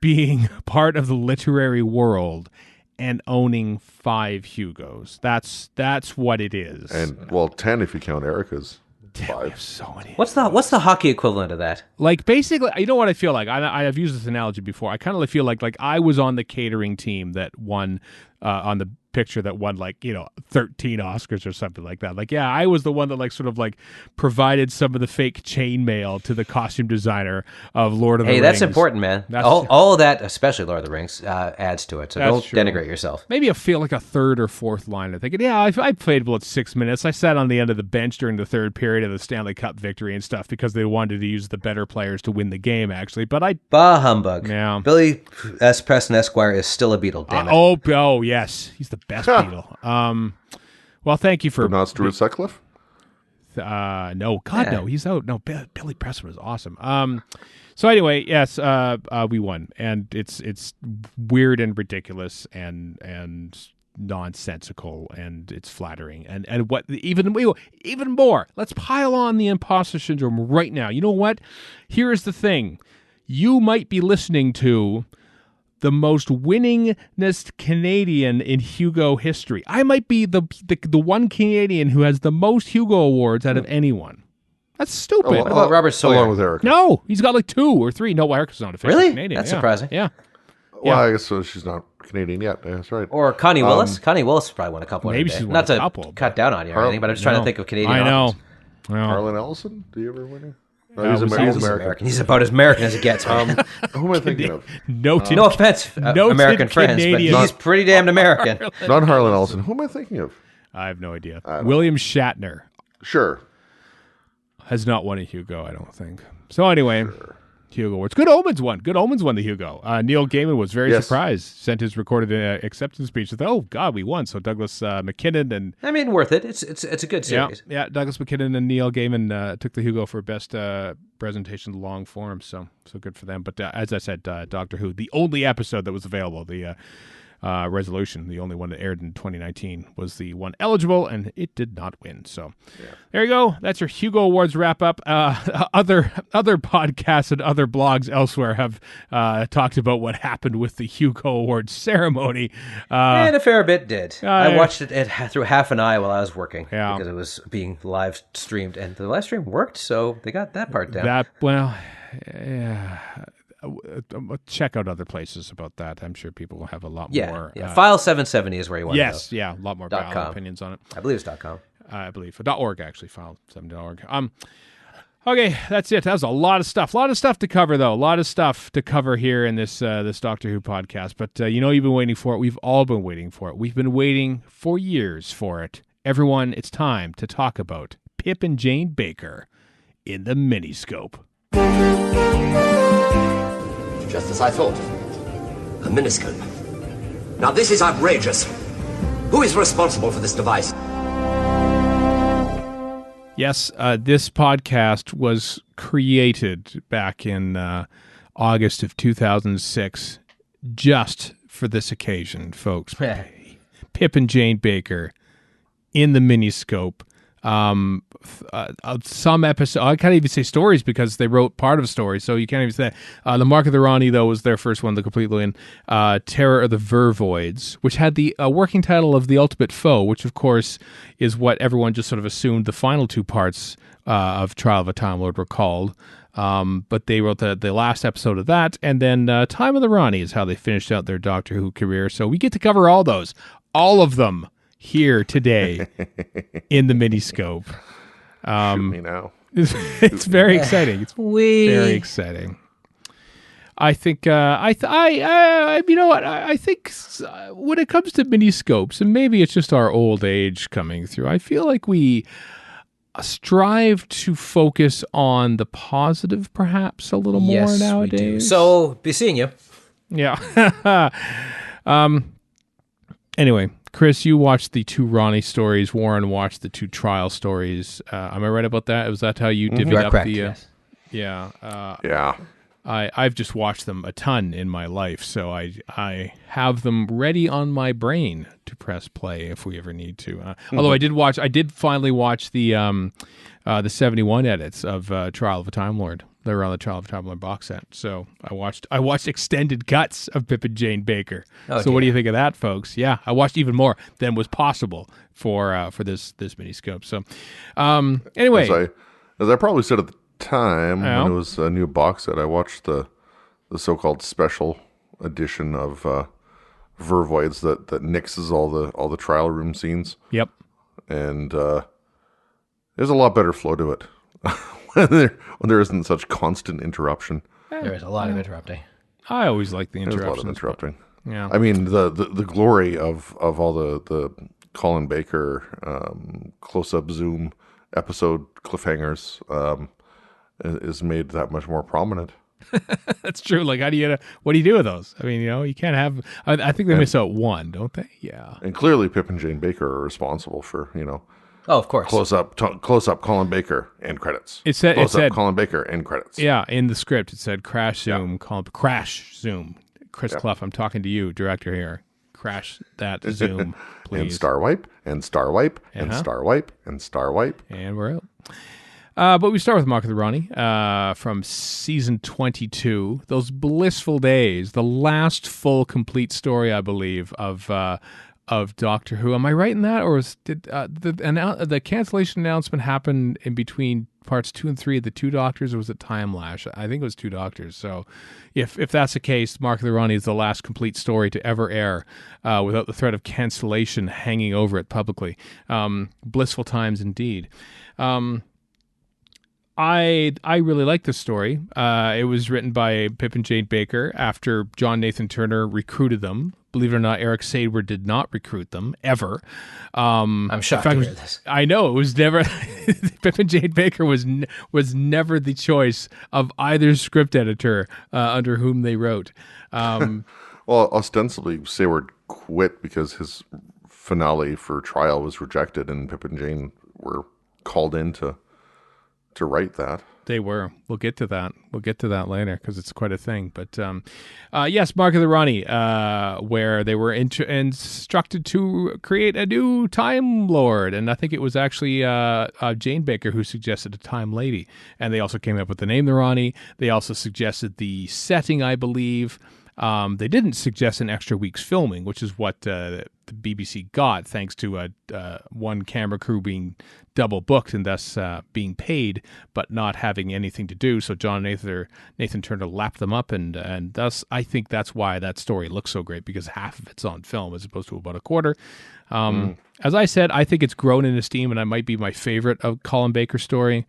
being part of the literary world and owning 5 Hugos. That's what it is. And 10 if you count Erica's. 5. So many. What's the hockey equivalent of that? Like, basically, you know what I feel like? I've used this analogy before. I kind of feel like I was on the catering team that won on the picture that won 13 Oscars or something like that. I was the one that provided some of the fake chainmail to the costume designer of Lord of the Rings. Hey, that's important, man. All of that, especially Lord of the Rings, adds to it. So don't denigrate yourself. Maybe I feel like a 3rd or 4th line. I'm thinking, I played about 6 minutes. I sat on the end of the bench during the 3rd period of the Stanley Cup victory and stuff because they wanted to use the better players to win the game, actually. But bah humbug. Yeah. Billy S. Preston Esquire is still a Beatle, damn it. Oh, yes. He's the best Beatle. Well, thank you for... But not Stuart Sutcliffe? No. God, no. He's out. No, Billy Preston was awesome. So anyway, yes, we won. And it's weird and ridiculous and nonsensical, and it's flattering. And what even more, let's pile on the imposter syndrome right now. You know what? Here is the thing. You might be listening to the most winningest Canadian in Hugo history. I might be the one Canadian who has the most Hugo Awards out of anyone. That's stupid. What about Robert Sawyer? Along with Erica. No, he's got like 2 or 3. No, Erica's not officially Really? Canadian. That's yeah. surprising. Yeah. Well, I guess so. She's not Canadian yet. Yeah, that's right. Or Connie Willis. Connie Willis probably won a couple. Maybe she's she's won not a to couple, cut down on you or anything, but I'm just trying to think of Canadian. I know. authors. Well, Harlan Ellison? Do you ever win it? Yeah, He's was American. He's about as American as it gets. Who am I thinking of? noted, No offense, noted American friends, Canadian. but he's pretty damned American. Not Harlan Ellison. Who am I thinking of? I have no idea. don't William Shatner Sure. has not won a Hugo, I don't think. So anyway, Hugo Awards. Good Omens won. Good Omens won the Hugo. Neil Gaiman was very Yes. surprised. Sent his recorded acceptance speech. Said, "Oh God, we won!" So Douglas McKinnon and I mean, worth it. It's a good series. yeah, Douglas McKinnon and Neil Gaiman took the Hugo for best presentation long form. So good for them. But as I said, Doctor Who, the only episode that was available, the Resolution, the only one that aired in 2019, was the one eligible, and it did not win. So there you go. That's your Hugo Awards wrap up. Other podcasts and other blogs elsewhere have talked about what happened with the Hugo Awards ceremony. And a fair bit did. I watched it through half an eye while I was working Yeah. because it was being live streamed, and the live stream worked, so they got that part down. Yeah. Check out other places about that. I'm sure people will have a lot more. File 770 is where you want Yes, to go. yeah, a lot more valid .com. opinions on it. I believe it's .com. I believe .org actually, file7.org. Okay, that's it. That was a lot of stuff. A lot of stuff to cover, though. A lot of stuff to cover here in this this Doctor Who podcast. But you've been waiting for it. We've all been waiting for it. We've been waiting for years for it. Everyone, it's time to talk about Pip and Jane Baker in the Miniscope. Just as I thought. A miniscope. Now this is outrageous. Who is responsible for this device? Yes, this podcast was created back in August of 2006 just for this occasion, folks. Pip and Jane Baker in the Miniscope. Some episode, I can't even say stories because they wrote part of a story, so you can't even say the Mark of the Rani, though, was their first one, the completely in Terror of the Vervoids, which had the working title of The Ultimate Foe, which of course is what everyone just sort of assumed the final 2 parts of Trial of a Time Lord were called. But they wrote the last episode of that, and then Time of the Rani is how they finished out their Doctor Who career. So we get to cover all of them here today in the Miniscope. Shoot me now. It's very exciting. It's very exciting. I think you know what? I think when it comes to Miniscopes, and maybe it's just our old age coming through, I feel like we strive to focus on the positive perhaps a little more nowadays. We do. So, be seeing you. Yeah. Anyway, Chris, you watched the 2 Ronnie stories. Warren watched the 2 trial stories. Am I right about that? Was that how you divvied up correct, the? yes. Yeah. Yeah. I've just watched them a ton in my life, so I have them ready on my brain to press play if we ever need to. Although I did finally watch the 71 edits of Trial of a Time Lord. They were on the Trial of a Time Lord box set, so I watched extended cuts of Pip and Jane Baker. So what do you think of that, folks? Yeah, I watched even more than was possible for this Miniscope. So anyway, as I probably said at the time when it was a new box set, I watched the so-called special edition of Vervoids that nixes all the trial room scenes. Yep. And there's a lot better flow to it when there isn't such constant interruption. There is a lot of interrupting. I always like the There's interruptions. a lot of interrupting. Yeah. I mean, the glory of all the Colin Baker close-up zoom episode cliffhangers is made that much more prominent. That's true. Like, what do you do with those? I mean, you can't have. I think they miss out one, don't they? Yeah. And clearly, Pip and Jane Baker are responsible for Oh, of course. close up Colin Baker end credits. It said Colin Baker end credits. Yeah, in the script it said crash zoom, crash zoom. Chris Clough, I'm talking to you, director here. Crash that zoom, please. And star wipe, and star wipe, and star wipe, and star wipe. And we're out. But we start with Mark of the Rani from season 22. Those blissful days, the last full complete story, I believe, of Doctor Who. Am I right in that, or did the cancellation announcement happen in between parts 2 and 3 of the Two Doctors, or was it Time Lash? I think it was Two Doctors. So if that's the case, Mark of the Rani is the last complete story to ever air without the threat of cancellation hanging over it publicly. Blissful times indeed. I really like this story. It was written by Pip and Jane Baker after John Nathan Turner recruited them. Believe it or not, Eric Saber did not recruit them, ever. I'm shocked to hear this. I know, it was never... Pip and Jane Baker was never the choice of either script editor under whom they wrote. Well, ostensibly, Sayward quit because his finale for Trial was rejected, and Pip and Jane were called in to write that. They were. We'll get to that. We'll get to that later because it's quite a thing. But yes, Mark of the Rani, where they were instructed to create a new Time Lord. And I think it was actually Jane Baker who suggested a Time Lady. And they also came up with the name the Rani. They also suggested the setting, I believe. They didn't suggest an extra week's filming, which is what the BBC got, thanks to one camera crew being double booked and thus being paid, but not having anything to do. So John Nathan Turner lapped them up, and thus I think that's why that story looks so great, because half of it's on film as opposed to about a quarter. As I said, I think it's grown in esteem, and it might be my favorite of Colin Baker's story.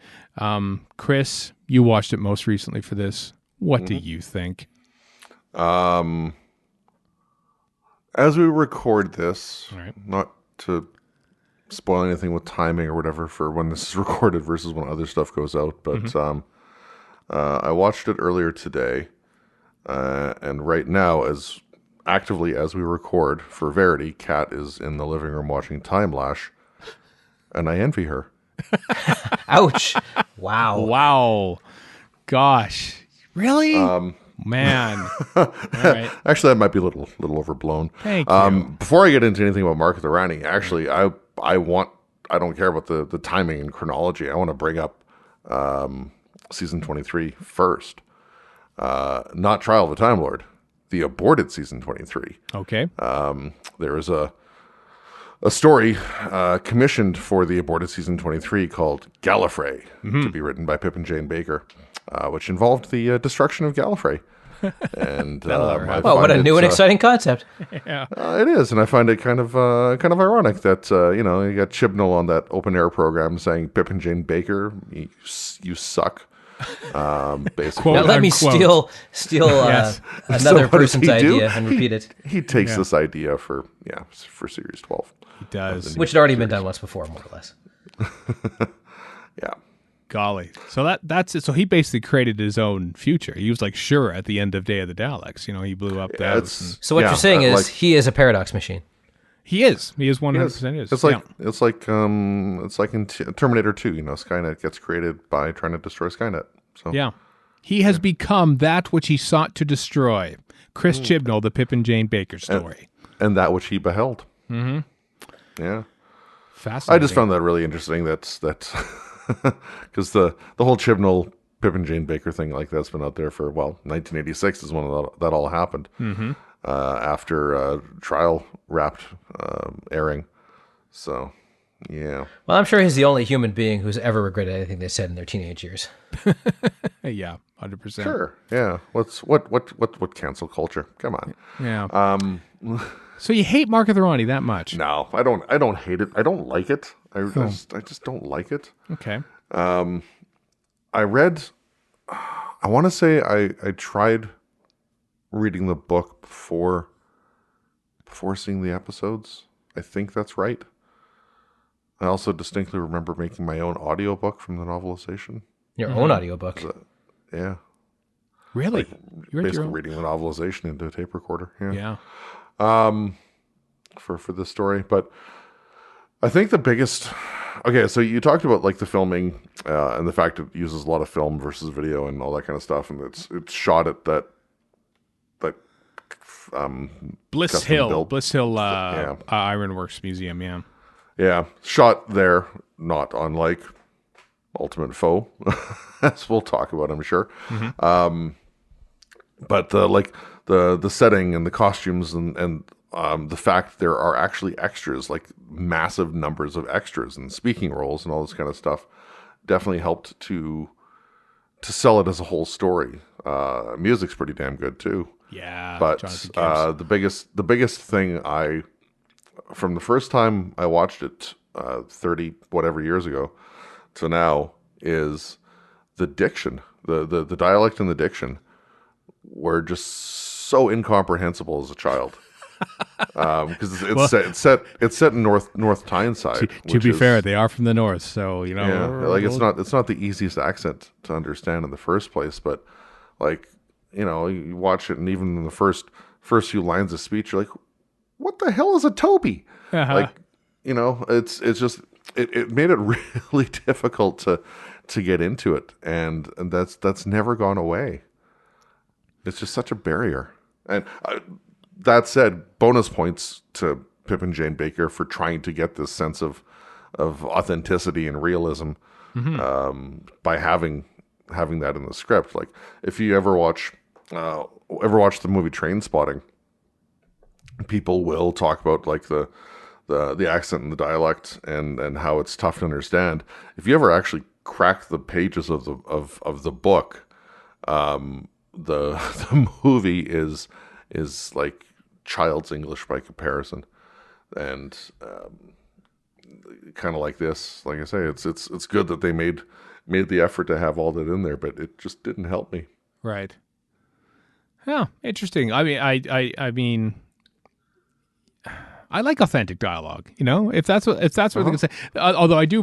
Chris, you watched it most recently for this. What do you think? As we record this, Right. not to spoil anything with timing or whatever for when this is recorded versus when other stuff goes out, but I watched it earlier today, and right now, as actively as we record for Verity, Kat is in the living room watching Time Lash, and I envy her. Ouch. Wow. Wow. Gosh. Really? Man. All right. Actually, that might be a little overblown. Thank you. Before I get into anything about Mark of the Rani, actually, I don't care about the timing and chronology. I want to bring up season 23 first. Not Trial of the Time Lord, the aborted season 23. Okay. There is a story commissioned for the aborted season 23 called Gallifrey, to be written by Pip and Jane Baker, which involved the destruction of Gallifrey. And what a new and exciting concept. it is, and I find it kind of ironic that you got Chibnall on that open air program saying Pip and Jane Baker, you suck. Basically, Now let me steal Yes. another So what does person's he do? idea and repeat it, He takes this idea for series 12. He does. which had already been done once before, more or less. Yeah. Golly. So that's it. So he basically created his own future. He was like Sure at the end of Day of the Daleks. He blew up that. So what you're saying is he is a paradox machine. He is 100% is. It's like in Terminator 2, Skynet gets created by trying to destroy Skynet. So Yeah. He has become that which he sought to destroy. Chris Chibnall, the Pip and Jane Baker story. and that which he beheld. Mm-hmm. Yeah. Fascinating. I just found that really interesting. That's because the whole Chibnall Pip and Jane Baker thing that's been out there for 1986 is when that all happened. Mm-hmm. After Trial wrapped airing. So, yeah. Well, I'm sure he's the only human being who's ever regretted anything they said in their teenage years. Yeah, 100%. Sure. Yeah. What cancel culture? Come on. Yeah. So you hate Mark of the Rani that much? No, I don't hate it. I don't like it. I just don't like it. Okay. I read, I want to say I tried reading the book before seeing the episodes. I think that's right. I also distinctly remember making my own audiobook from the novelization. Your own audiobook. Yeah. Really? You read Basically your own? reading the novelization into a tape recorder. Yeah. For this story. But I think the biggest... Okay, so you talked about the filming and the fact it uses a lot of film versus video and all that kind of stuff, and it's shot at that Bliss Hill Yeah. Ironworks Museum, yeah. Yeah, shot there, not unlike Ultimate Foe, as we'll talk about, I'm sure. Mm-hmm. But the setting and the costumes and the fact there are actually extras, massive numbers of extras and speaking roles and all this kind of stuff, definitely helped to sell it as a whole story. Music's pretty damn good too. Yeah, But Jonathan Gibbs. the biggest thing from the first time I watched it 30 whatever years ago to now is the diction, the dialect and the diction were just so incomprehensible as a child. Because it's set in North Tyneside. To be fair, they are from the north, so yeah, like it's not the easiest accent to understand in the first place. But like you watch it, and even in the first few lines of speech, you're like, "What the hell is a Toby?" Uh-huh. Like it's just it made it really difficult to get into it, and that's never gone away. It's just such a barrier. And that said, bonus points to Pip and Jane Baker for trying to get this sense of authenticity and realism by having that in the script. Like if you ever watch the movie Trainspotting, people will talk about like the accent and the dialect and how it's tough to understand. If you ever actually crack the pages of the book, the movie is like child's English by comparison, and kind of like this. Like I say, it's good that they made the effort to have all that in there, but it just didn't help me. Right. Yeah, interesting. I mean, I like authentic dialogue. If that's what they're gonna say. Although I do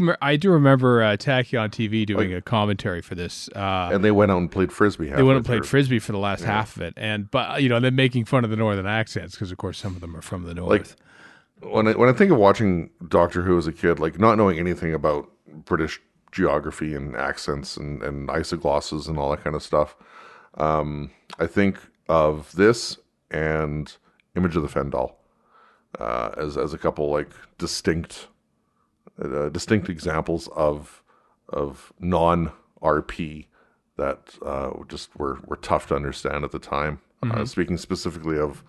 remember Tachyon TV doing a commentary for this, and they went out and played frisbee. They went and played frisbee for the last half of it, but then making fun of the northern accents because of course some of them are from the north. Like when I think of watching Doctor Who as a kid, like not knowing anything about British geography and accents and isoglosses and all that kind of stuff, I think of this and Image of the Fendal. As a couple like distinct examples of non-RP that just were tough to understand at the time. Speaking specifically of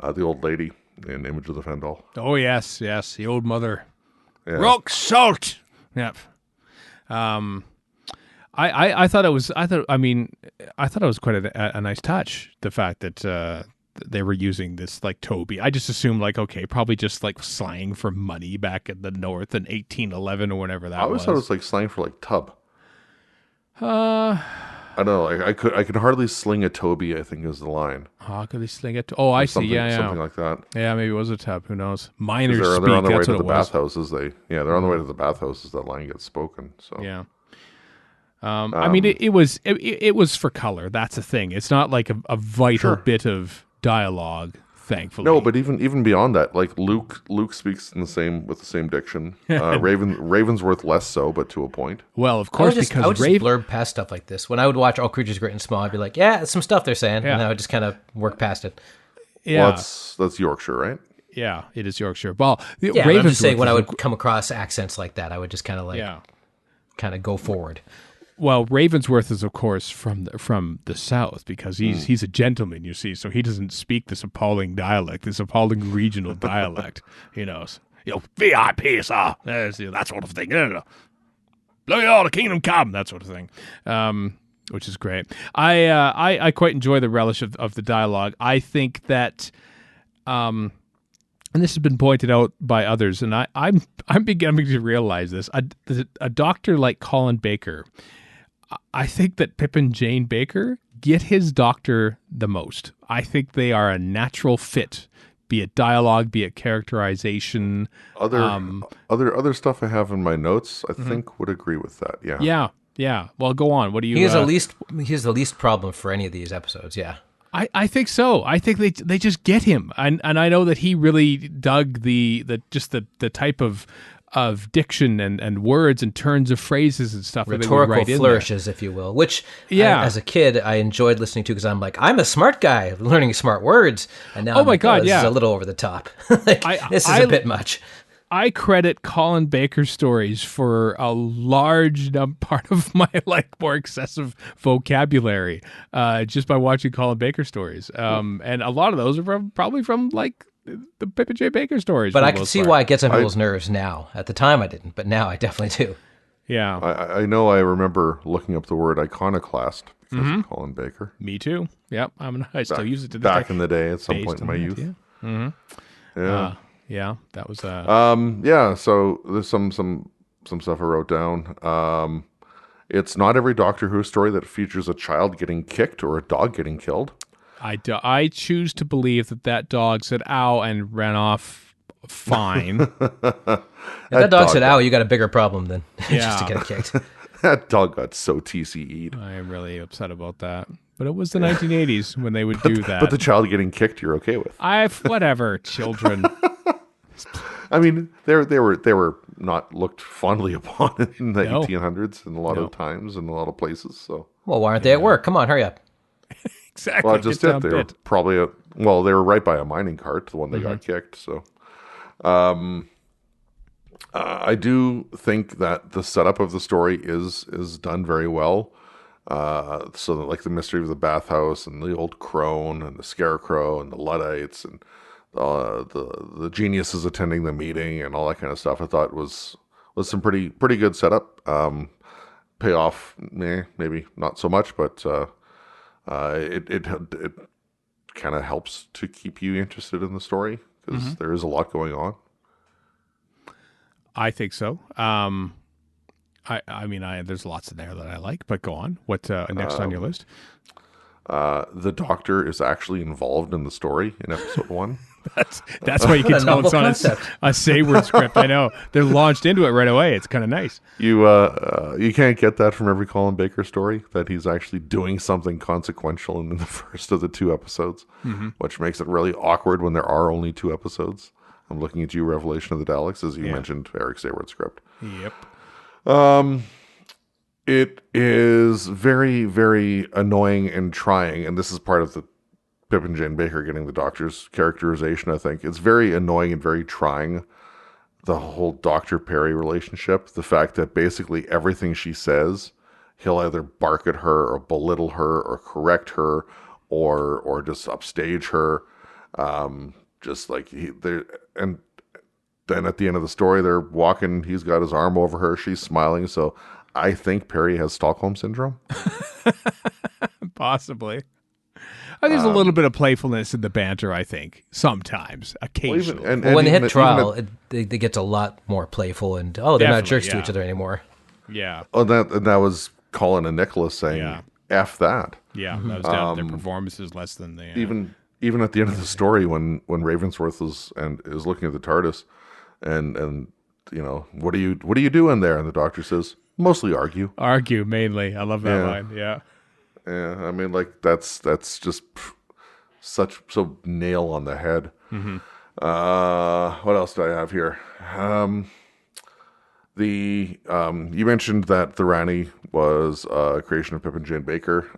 the old lady in Image of the Fendal. Oh yes, the old mother. Yeah. Rock salt. Yep. I thought it was quite a nice touch, the fact that they were using this like Toby. I just assumed like, okay, probably just like slang for money back in the north in 1811 or whatever that was. I always thought it was like slang for like tub. I don't know. Like I could hardly sling a Toby, I think is the line. How could they sling it? Oh, I see. Yeah, something like that. Yeah, maybe it was a tub. Who knows? Miners they're speak. on their way That's to what the it was. bathhouses. They're on the way to the bathhouses. That line gets spoken. So yeah. I mean, it was for color. That's the thing. It's not like a vital bit of dialogue, thankfully. No, but even beyond that, like Luke speaks with the same diction. Ravensworth less so, but to a point. Well, of course, I would just blurb past stuff like this. When I would watch All Creatures Great and Small, I'd be like, yeah, it's some stuff they're saying, and I would just kind of work past it. Yeah, well, that's Yorkshire, right? Yeah, it is Yorkshire. Well, yeah, I'm just saying when I would come across accents like that, I would just kind of go forward. Well, Ravensworth is, of course, from the south because he's a gentleman, you see, so he doesn't speak this appalling dialect, this appalling regional dialect. VIP, sir, that sort of thing. Blow you all the kingdom come, that sort of thing, which is great. I quite enjoy the relish of the dialogue. I think that, and this has been pointed out by others, and I'm beginning to realize this. A doctor like Colin Baker, I think that Pip and Jane Baker get his doctor the most. I think they are a natural fit, be it dialogue, be it characterization. Other stuff I have in my notes, I think would agree with that. Yeah. Yeah. Well, go on. What do you? He has the least problem for any of these episodes. Yeah. I think so. I think they just get him, and I know that he really dug the type of diction and words and turns of phrases and stuff. Rhetorical flourishes, if you will, which as a kid I enjoyed listening to because I'm like, I'm a smart guy learning smart words, and now this is a little over the top. This is a bit much. I credit Colin Baker stories for a large part of my more excessive vocabulary just by watching Colin Baker stories, and a lot of those are probably from the Pip and J. Baker stories. But I can see why it gets on people's nerves now. At the time I didn't, but now I definitely do. Yeah. I know I remember looking up the word iconoclast because of Colin Baker. Me too. Yep. I still use it to this Back day. in the day at some Based point in on my that, youth. yeah. Mm-hmm. Yeah. Yeah, that was Yeah, so there's some stuff I wrote down. It's not every Doctor Who story that features a child getting kicked or a dog getting killed. I choose to believe that dog said ow and ran off fine. If that dog said ow, you got a bigger problem than just to Yeah. get kicked. That dog got so TCE'd. I am really upset about that. But it was the 1980s when they would do that. But the child getting kicked, you're okay with. Whatever, children. I mean, they were not looked fondly upon in the No. 1800s in a lot of times and a lot of places. So, Well, why aren't they at work? Come on, hurry up. Exactly. well, just get it. down They were bit. probably they were right by a mining cart, the one they got kicked. So, I do think that the setup of the story is done very well. So that, like the mystery of the bathhouse and the old crone and the scarecrow and the Luddites and the geniuses attending the meeting and all that kind of stuff, I thought was some pretty good setup. Payoff, maybe not so much, but it kind of helps to keep you interested in the story because there is a lot going on. I think so. I mean, there's lots in there that I like, but go on. What next on your list? The Doctor is actually involved in the story in episode 1. That's why you can a tell it's novel on concept. a Sayward script. I know they're launched into it right away. It's kind of nice. You can't get that from every Colin Baker story, that he's actually doing something consequential in the first of the 2 episodes, which makes it really awkward when there are only 2 episodes. I'm looking at you, Revelation of the Daleks, as you mentioned, Eric Sayward script. Yep. It is very, very annoying and trying, and this is part of the Pip and Jane Baker getting the Doctor's characterization, I think. It's very annoying and very trying, the whole Dr. Perry relationship. The fact that basically everything she says, he'll either bark at her or belittle her or correct her or just upstage her. Just like and then at the end of the story, they're walking, he's got his arm over her, she's smiling. So I think Perry has Stockholm Syndrome. Possibly. There's a little bit of playfulness in the banter, I think, sometimes, occasionally. When they hit trial, it gets a lot more playful, and they're not Definitely, jerks to yeah. each other anymore. Yeah. Oh, that was Colin and Nicholas saying, F that. Yeah, that was down to their performances less than the... Even at the end of the story, when Ravensworth is looking at the TARDIS, and you know, what are you doing there? And the Doctor says, mostly argue. Argue, mainly. I love that line, yeah. Yeah, I mean, like that's just so nail on the head. What else do I have here? You mentioned that the Rani was a creation of Pip and Jane Baker.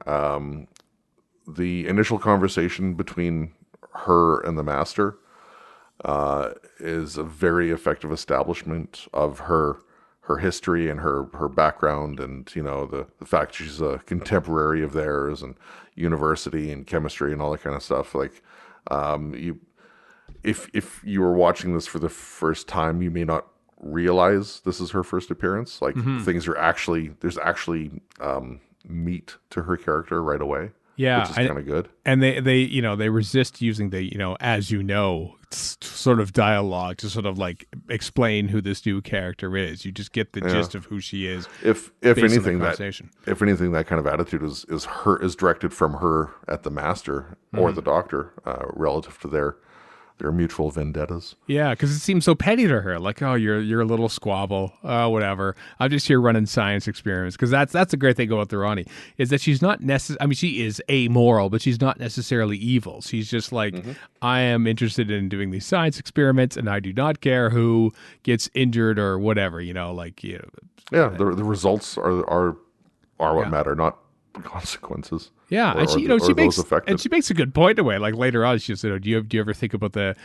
The initial conversation between her and the Master is a very effective establishment of her history and her background, and you know the fact she's a contemporary of theirs, and university and chemistry and all that kind of stuff. Like, if you were watching this for the first time, you may not realize this is her first appearance. Like there's actually meat to her character right away. Yeah, which is kind of good. And they resist using the as you know sort of dialogue to sort of like explain who this new character is. You just get the gist of who she is. If anything, that kind of attitude is directed from her at the Master or the Doctor, relative to their mutual vendettas. Yeah, because it seems so petty to her. Like, oh, you're a little squabble. Whatever. I'm just here running science experiments. Because that's a great thing about the Rani, is that she's not I mean, she is amoral, but she's not necessarily evil. She's just like, I am interested in doing these science experiments, and I do not care who gets injured or whatever. You know, like Yeah, the results are what matter, not consequences. Yeah, and she makes a good point away. Like later on, she said, "Do you ever think about the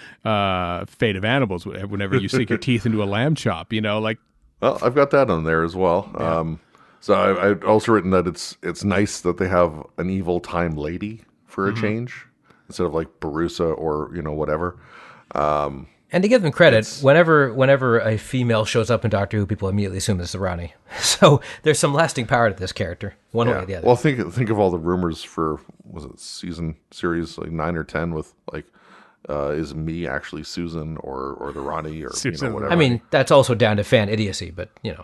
fate of animals whenever you sink your teeth into a lamb chop?" You know, like. Well, I've got that on there as well. Yeah. So I've also written that it's nice that they have an evil time lady for a change instead of like Barusa or whatever. And to give them credit, whenever a female shows up in Doctor Who, people immediately assume it's the Rani. So there's some lasting power to this character, one way or the other. Well, think of all the rumors for, was it series like 9 or 10 with like, is me actually Susan or the Rani or Susan, whatever. I mean, that's also down to fan idiocy, but Yeah.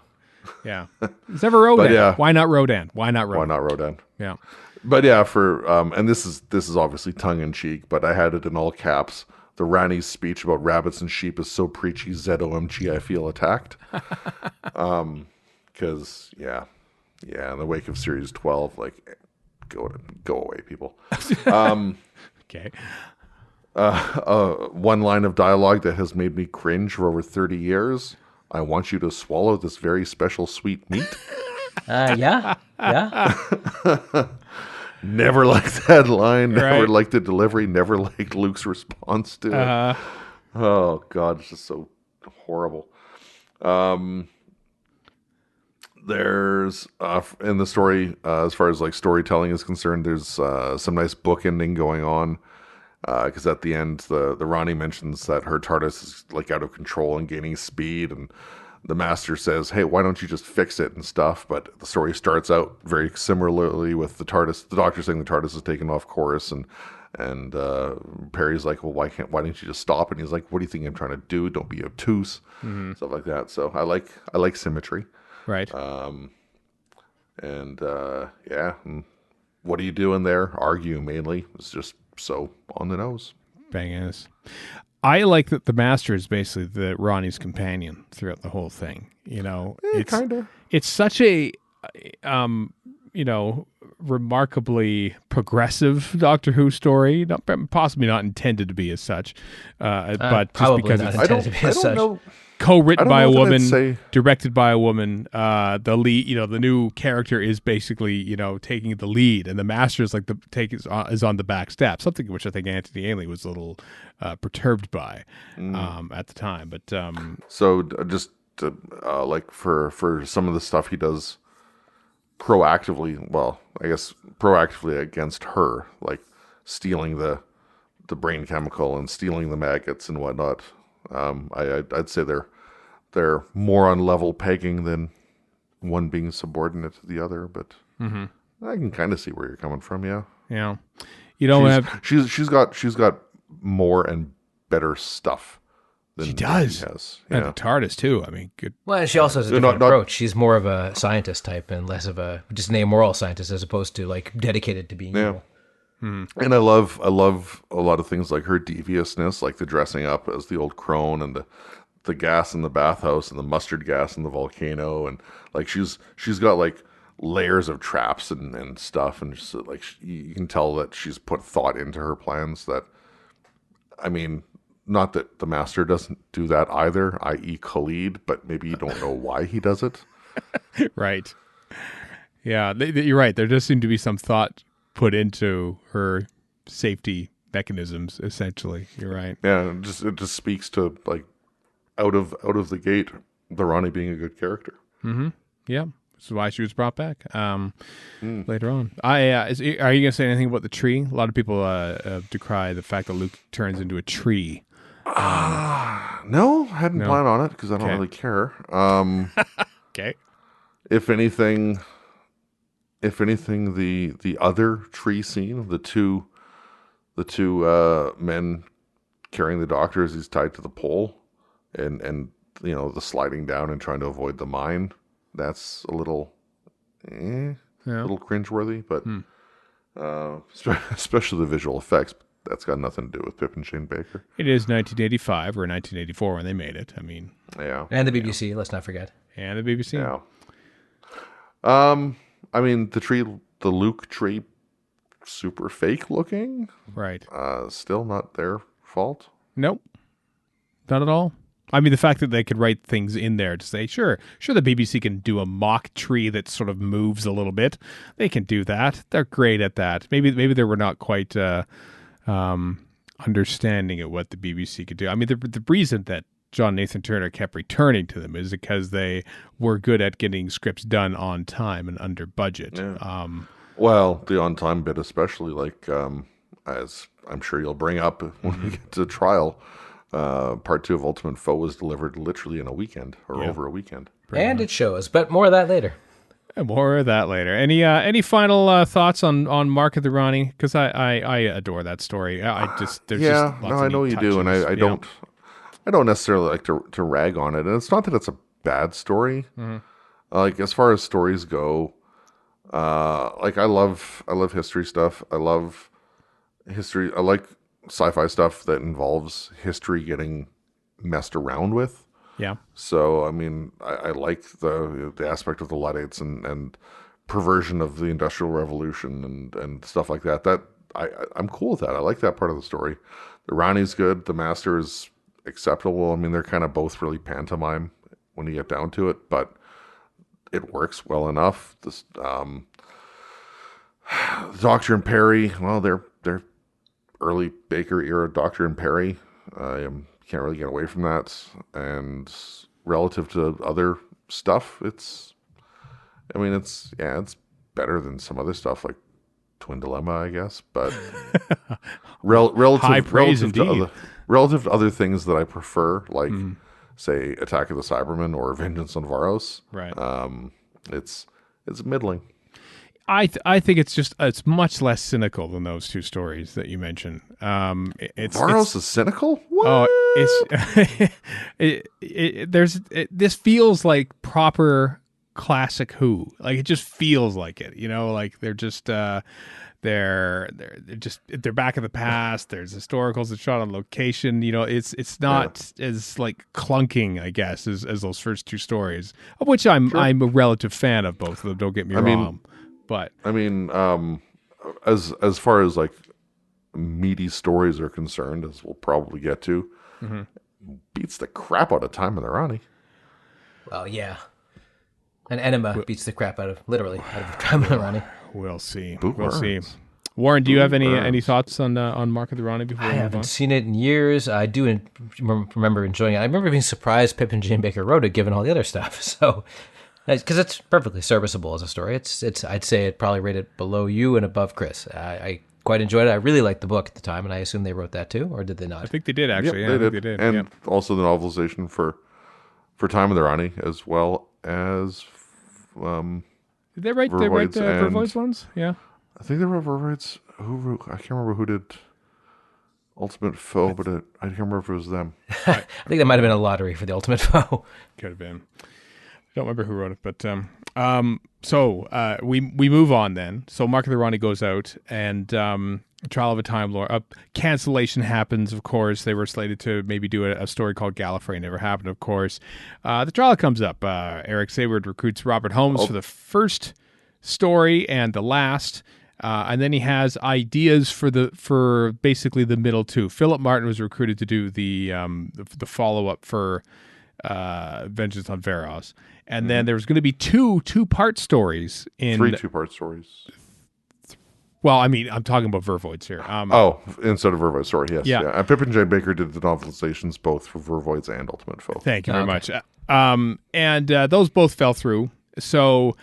It's never Rodan. yeah. Why not Rodan? Why not Rodan? Why not Rodan? Yeah. But yeah, for and this is obviously tongue in cheek, but I had it in all caps. The Rani's speech about rabbits and sheep is so preachy. ZOMG, I feel attacked. Because in the wake of Series 12, like go away, people. Okay. One line of dialogue that has made me cringe for over 30 years. I want you to swallow this very special sweet meat. yeah. Never liked that line. Never Right. liked the delivery. Never liked Luke's response to it. Oh, God. It's just so horrible. There's, in the story, as far as like storytelling is concerned, there's some nice bookending going on. Because at the end, the Rani mentions that her TARDIS is like out of control and gaining speed, and the Master says, "Hey, why don't you just fix it and stuff?" But the story starts out very similarly with the TARDIS. The Doctor saying the TARDIS is taken off course, and Perry's like, "Well, why didn't you just stop?" And he's like, "What do you think I'm trying to do? Don't be obtuse," stuff like that. So I like symmetry, Right. and what are you doing there? Argue mainly. It's just so on the nose. Bangers. I like that the Master is basically the Ronnie's companion throughout the whole thing. It's kind of. It's such a, remarkably progressive Doctor Who story. Possibly not intended to be as such, but just probably because not it's intended to be as such. know. co-written by a know that I'd woman, say- directed by a woman. The lead, the new character is basically, taking the lead, and the Master is like is on the back step. Something which I think Anthony Ainley was a little perturbed by at the time. But So just to, like for some of the stuff he does proactively, well, I guess proactively against her, like stealing the brain chemical and stealing the maggots and whatnot. I'd say they're more on level pegging than one being subordinate to the other, but I can kind of see where you're coming from. Yeah, you don't have. she's got more and better stuff than She does. he has. And the TARDIS too. I mean, good. Well, and she also has a Not- different not- approach. She's more of a scientist type and less of a just an amoral scientist, as opposed to like dedicated to being evil. And I love a lot of things like her deviousness, like the dressing up as the old crone and the gas in the bathhouse and the mustard gas in the volcano, and like she's got like layers of traps and stuff, and just like you can tell that she's put thought into her plans. That, I mean, not that the Master doesn't do that either, i.e. Khalid, but maybe you don't know why he does it. Right. Yeah, you're right. There does seem to be some thought put into her safety mechanisms. Essentially, you're right. Yeah, it just speaks to like out of the gate, the Rani being a good character. Yeah, this is why she was brought back later on. Are you going to say anything about the tree? A lot of people decry the fact that Luke turns into a tree. No, hadn't planned on it because I don't Okay. really care. Okay. If anything, the other tree scene, the two men carrying the Doctor as he's tied to the pole, and the sliding down and trying to avoid the mine, that's a little, little cringeworthy. But especially the visual effects, that's got nothing to do with Pip and Shane Baker. It is 1985 or 1984 when they made it. I mean, Yeah, And the BBC, let's not forget. and the BBC. yeah. I mean, the Luke tree, super fake looking. Right. Still not their fault. Nope. Not at all. I mean, the fact that they could write things in there to say, sure, the BBC can do a mock tree that sort of moves a little bit. They can do that. They're great at that. Maybe they were not quite understanding of what the BBC could do. I mean, the reason that John Nathan Turner kept returning to them is because they were good at getting scripts done on time and under budget. Yeah. Well, the on-time bit especially, like, as I'm sure you'll bring up when we get to trial, Part 2 of Ultimate Foe was delivered literally in a weekend or Yeah. over a weekend. And it shows, but more of that later. And more of that later. Any final thoughts on Mark of the Rani? Because I adore that story. There's just lots of I know neat you do, and touches. I don't necessarily like to rag on it. And it's not that it's a bad story. Like as far as stories go, like I love history stuff. I love history. I like sci-fi stuff that involves history getting messed around with. Yeah. So, I mean, I like the aspect of the Luddites and perversion of the Industrial Revolution and stuff like that. I'm cool with that. I like that part of the story. The Rani's good. The Master is acceptable. I mean, they're kind of both really pantomime when you get down to it, but it works well enough. This Doctor and Perry, well, they're early Baker era Doctor and Perry. Can't really get away from that. And relative to other stuff, it's better than some other stuff like Twin Dilemma, I guess. But High praise indeed. Relative to other things that I prefer, like say Attack of the Cybermen or Vengeance on Varos, Right. It's middling. I think it's much less cynical than those two stories that you mentioned. Varos is cynical? What? Oh, this feels like proper classic Who. Like it just feels like it, like they're just they're back in the past. There's historicals that shot on location. It's not as like clunking, I guess, as those first two stories, of which I'm a relative fan of both of them. Don't get me wrong. But I mean, as far as like meaty stories are concerned, as we'll probably get to, beats the crap out of Time of the Rani. Well, yeah. And Enema beats the crap out of Time of the Rani. We'll see. Bookworms. We'll see. Warren, do you have any thoughts on Mark of the Rani before I we move haven't on? seen it in years. I do remember enjoying it. I remember being surprised Pip and Jane Baker wrote it, given all the other stuff. So, because it's perfectly serviceable as a story. It's I'd say it probably rated below you and above Chris. I quite enjoyed it. I really liked the book at the time, and I assume they wrote that too, or did they not? I think they did actually. Yep, Yeah, they I think did. they did. And also the novelization for Time of the Rani, as well as Did they write the Vervoids and- Vervoids ones? Yeah. I think there were Vervoids. I can't remember who did Ultimate Foe, but I can't remember if it was them. I think that might have been a lottery for the Ultimate Foe. Could have been. I don't remember who wrote it, but so we move on then. So Mark of the Rani goes out, and Trial of a Time Lord. Cancellation happens, of course. They were slated to maybe do a story called Gallifrey. Never happened, of course. The trial comes up. Eric Sayward recruits Robert Holmes for the first story and the last. And then he has ideas for basically the middle two. Philip Martin was recruited to do the follow up for Vengeance on Varos, and then there was going to be two-part stories in 3 2-part stories. Well, I mean, I'm talking about Vervoids here. Instead of Vervoids, sorry, yes. Yeah. And Pip and Jane Baker did the novelizations both for Vervoids and Ultimate Foe. Thank you very much. And those both fell through. So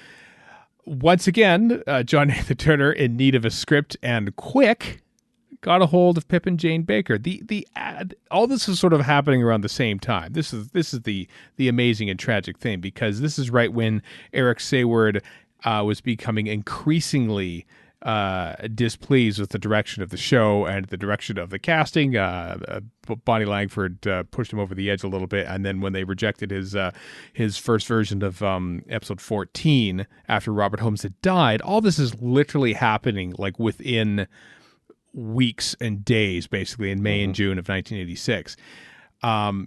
once again, John Nathan Turner, in need of a script and quick, got a hold of Pip and Jane Baker. All this is sort of happening around the same time. This is the amazing and tragic thing, because this is right when Eric Sayward was becoming increasingly displeased with the direction of the show and the direction of the casting. Bonnie Langford pushed him over the edge a little bit, and then when they rejected his first version of episode 14 after Robert Holmes had died, all this is literally happening like within weeks and days, basically in May and June of 1986.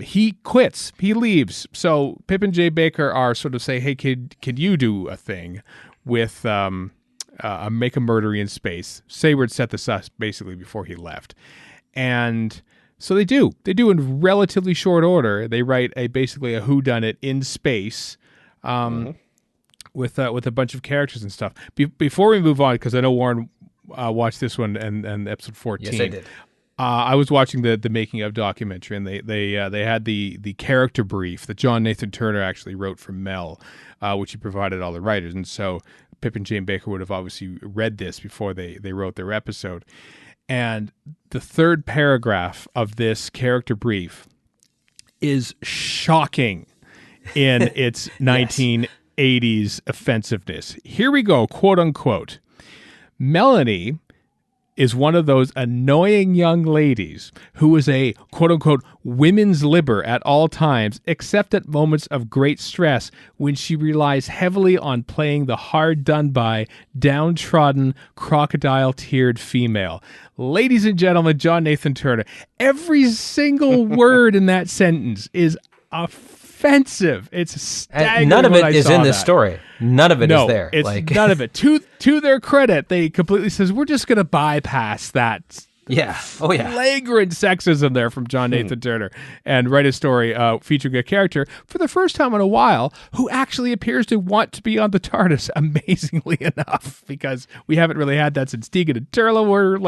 He quits. He leaves. So Pip and Jay Baker are sort of say, hey, kid, can you do a thing with Make a Murder in Space? Sayward set this up basically before he left. And so they do. They do in relatively short order. They write basically a whodunit in space with a bunch of characters and stuff. Before we move on, because I know Warren watched this one and episode 14. Yes, I did. I was watching the making of documentary, and they had the character brief that John Nathan Turner actually wrote for Mel, which he provided all the writers. And so Pip and Jane Baker would have obviously read this before they wrote their episode. And the third paragraph of this character brief is shocking in its 1980s offensiveness. Here we go, quote unquote. Melanie is one of those annoying young ladies who is a quote-unquote women's liber at all times, except at moments of great stress when she relies heavily on playing the hard-done-by, downtrodden, crocodile-teared female. Ladies and gentlemen, John Nathan Turner. Every single word in that sentence is offensive. It's staggering. And none of it is in this story. None of it is there. It's none of it. To their credit, they completely says we're just going to bypass that. Yeah. Oh, yeah. Flagrant sexism there from John Nathan Turner, and write a story featuring a character for the first time in a while who actually appears to want to be on the TARDIS, amazingly enough, because we haven't really had that since Tegan and Turla were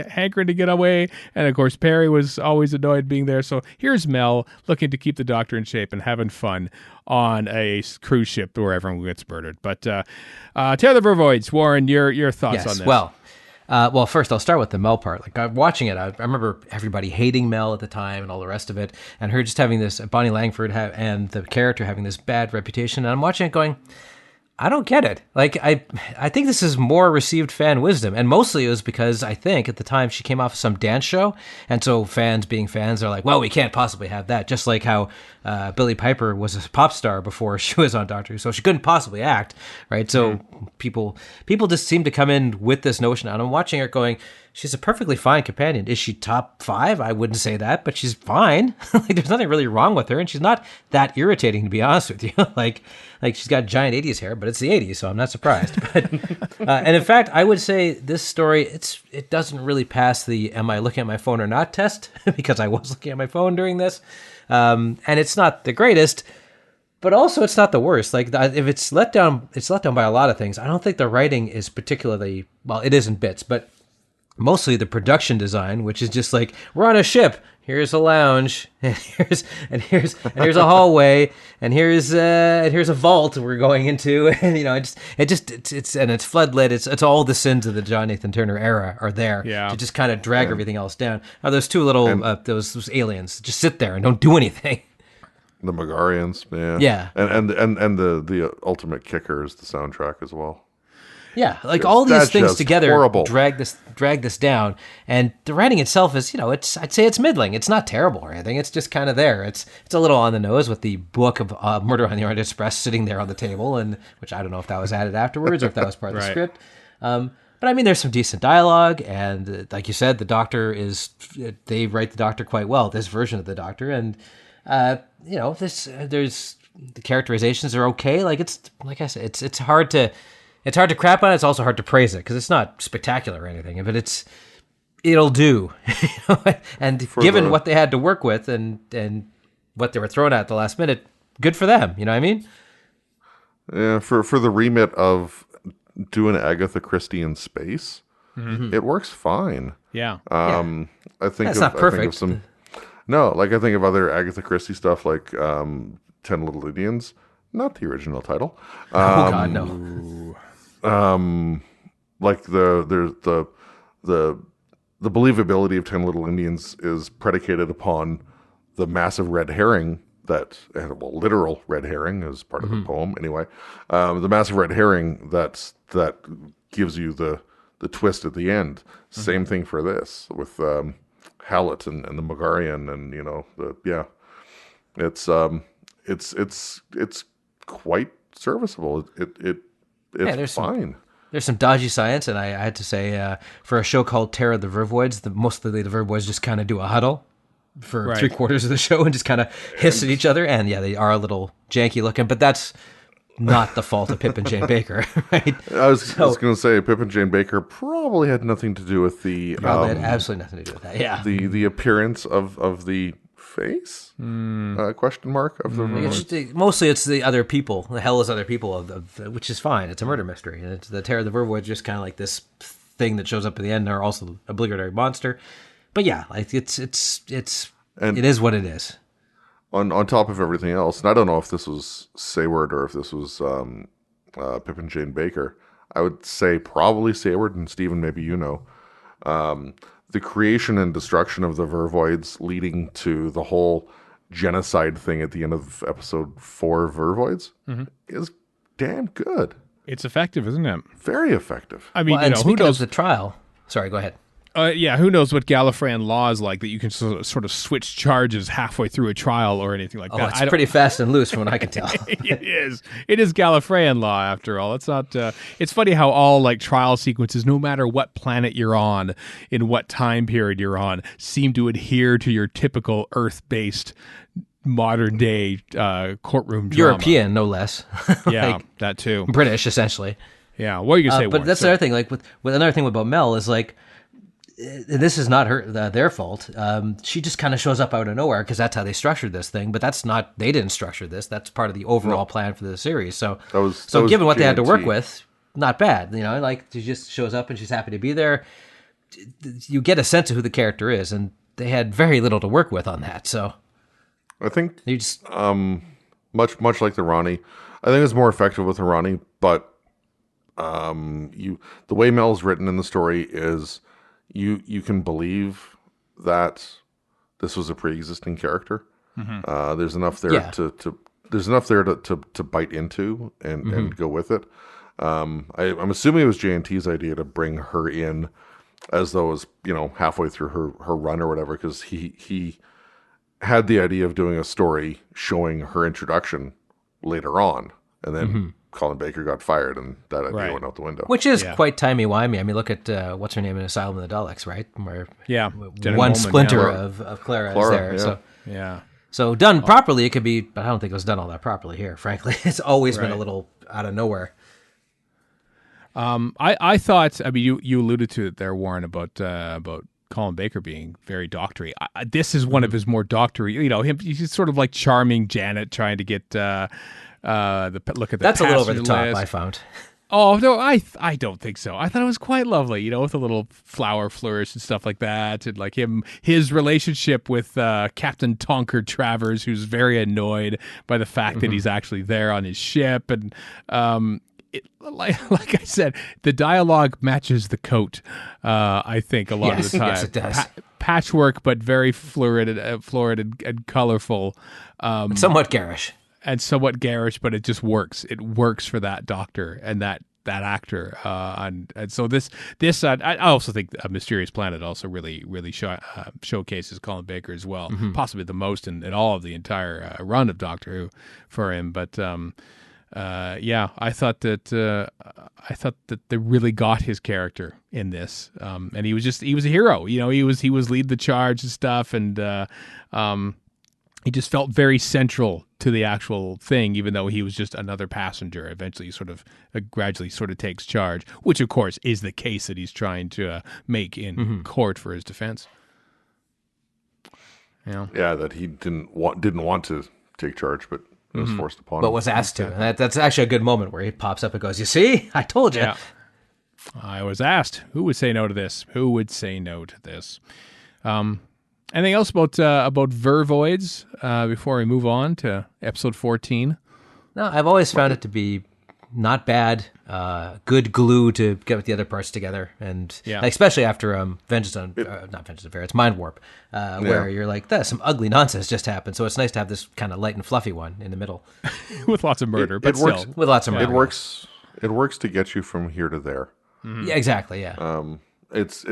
hankering to get away, and of course Perry was always annoyed being there. So here's Mel looking to keep the Doctor in shape and having fun on a cruise ship where everyone gets murdered. But Taylor Vervoids, Warren, your thoughts on this? Well, first I'll start with the Mel part. Like watching it, I remember everybody hating Mel at the time and all the rest of it, and her just having this, Bonnie Langford and the character having this bad reputation. And I'm watching it going, I don't get it. Like I think this is more received fan wisdom, and mostly it was because I think at the time she came off of some dance show, and so fans being fans are like, well, we can't possibly have that. Just like how Billie Piper was a pop star before she was on Doctor Who, so she couldn't possibly act, right? So people just seem to come in with this notion, and I'm watching her going, she's a perfectly fine companion. Is she top 5? I wouldn't say that, but she's fine. Like there's nothing really wrong with her, and she's not that irritating, to be honest with you. like she's got giant 80s hair, but it's the 80s, so I'm not surprised. But and in fact, I would say this story it doesn't really pass the "am I looking at my phone or not" test, because I was looking at my phone during this, and it's not the greatest. But also, it's not the worst. Like, if it's let down by a lot of things. I don't think the writing is particularly well. It is in bits, but mostly the production design, which is just like, we're on a ship. Here's a lounge, and here's a hallway, and here's a vault we're going into, and it's floodlit. It's all the sins of the John Nathan Turner era are there to just kind of drag everything else down. Now those two little those aliens just sit there and don't do anything. The Megarians, yeah, and the ultimate kicker is the soundtrack as well. Yeah, like all these things together drag this down, and the writing itself is, I'd say it's middling. It's not terrible or anything. It's just kind of there. It's a little on the nose with the book of Murder on the Orient Express sitting there on the table, and which I don't know if that was added afterwards or if that was part of the script. But I mean, there's some decent dialogue, and like you said, the Doctor they write the Doctor quite well. This version of the Doctor, and there's the characterizations are okay. Like I said, it's hard to. It's hard to crap on it. It's also hard to praise it because it's not spectacular or anything, but it'll do. And given what they had to work with and what they were thrown at the last minute, good for them. You know what I mean? Yeah, for the remit of doing Agatha Christie in space, it works fine. Yeah. I think that's not perfect. I think of other Agatha Christie stuff like 10 Little Indians. Not the original title. Oh God, no. Like the believability of 10 Little Indians is predicated upon the massive red herring literal red herring is part of the poem anyway. The massive red herring that gives you the twist at the end. Same thing for this with Hallett and the Megarian, and it's quite serviceable. It's fine. There's some dodgy science, and I had to say, for a show called Terror of the Vervoids, mostly the Vervoids just kind of do a huddle for 3/4 of the show and just kind of hiss at each other, and they are a little janky looking, but that's not the fault of Pip and Jane Baker, right? I was going to say, Pip and Jane Baker probably had nothing to do with the... Probably had absolutely nothing to do with that, yeah. The appearance of the face? Question mark of the mostly it's the other people. The hell is other people, which is fine. It's a murder mystery. And it's the Terror of the Vervoids, just kind of like this thing that shows up at the end, or also obligatory monster. But yeah, like it is what it is. On top of everything else, and I don't know if this was Sayward or if this was Pip and Jane Baker. I would say probably Sayward, and Stephen, maybe the creation and destruction of the Vervoids leading to the whole genocide thing at the end of episode 4 of Vervoids is damn good. It's effective, isn't it? Very effective. I mean, and who speaking knows of the trial? Sorry, go ahead. Who knows what Gallifreyan law is like that you can sort of switch charges halfway through a trial or anything like that. It's pretty fast and loose from what I can tell. It is. It is Gallifreyan law, after all. It's not. It's funny how all like trial sequences, no matter what planet you're on, in what time period you're on, seem to adhere to your typical Earth-based modern day courtroom drama. European, no less. Yeah, that too. British, essentially. Yeah. What are you gonna say? But Warren? that's the other thing. Like with another thing about Mel is like, this is not their fault. She just kind of shows up out of nowhere because that's how they structured this thing. But that's not. They didn't structure this. That's part of the overall plan for the series. So That was given what they had to work J&T. with, not bad. Like she just shows up and she's happy to be there. You get a sense of who the character is, and they had very little to work with on that. So I think you just much like the Rani, I think it's more effective with the Rani, but the way Mel's written in the story is you can believe that this was a pre-existing character. There's enough there to bite into and go with it. I'm assuming it was J&T's idea to bring her in as though it was, halfway through her run or whatever, because he had the idea of doing a story showing her introduction later on, and then Colin Baker got fired, and that idea went out the window. which is quite timey-wimey. I mean, look at what's her name in Asylum of the Daleks, right? Where one splinter of Clara is there. Yeah. So Yeah. so done properly, it could be, but I don't think it was done all that properly here. Frankly, it's always been a little out of nowhere. I thought. I mean, you alluded to it there, Warren, about Colin Baker being very doctory. This is one of his more doctory. He's sort of like charming Janet trying to get the look at the. That's a little over the top, list. I found. Oh no, I don't think so. I thought it was quite lovely, with a little flower flourish and stuff like that, and like his relationship with Captain Tonker Travers, who's very annoyed by the fact that he's actually there on his ship, and like I said, the dialogue matches the coat. I think a lot of the time, yes, it does. Patchwork, but very florid and colorful. Somewhat garish. And somewhat garish, but it just works. It works for that doctor and that actor. And so this I also think A Mysterious Planet also really showcases Colin Baker as well, possibly the most in all of the entire run of Doctor Who for him. But I thought that they really got his character in this, and he was a hero. He was lead the charge and stuff, and he just felt very central to the actual thing, even though he was just another passenger. Eventually, gradually takes charge, which of course is the case that he's trying to make in court for his defense. Yeah, that he didn't want to take charge, but it was forced upon him. But was asked to. And that's actually a good moment where he pops up and goes, "You see, I told you." Yeah. I was asked, who would say no to this? Who would say no to this? Anything else about Vervoids before we move on to episode 14? No, I've always found it to be not bad, good glue to get the other parts together, and especially after not Vengeance of Fair, it's Mind Warp, where you're like, "That some ugly nonsense just happened." So it's nice to have this kind of light and fluffy one in the middle, with lots of murder, but it works, still. with lots of murder. It works to get you from here to there. Yeah, exactly. Yeah. It's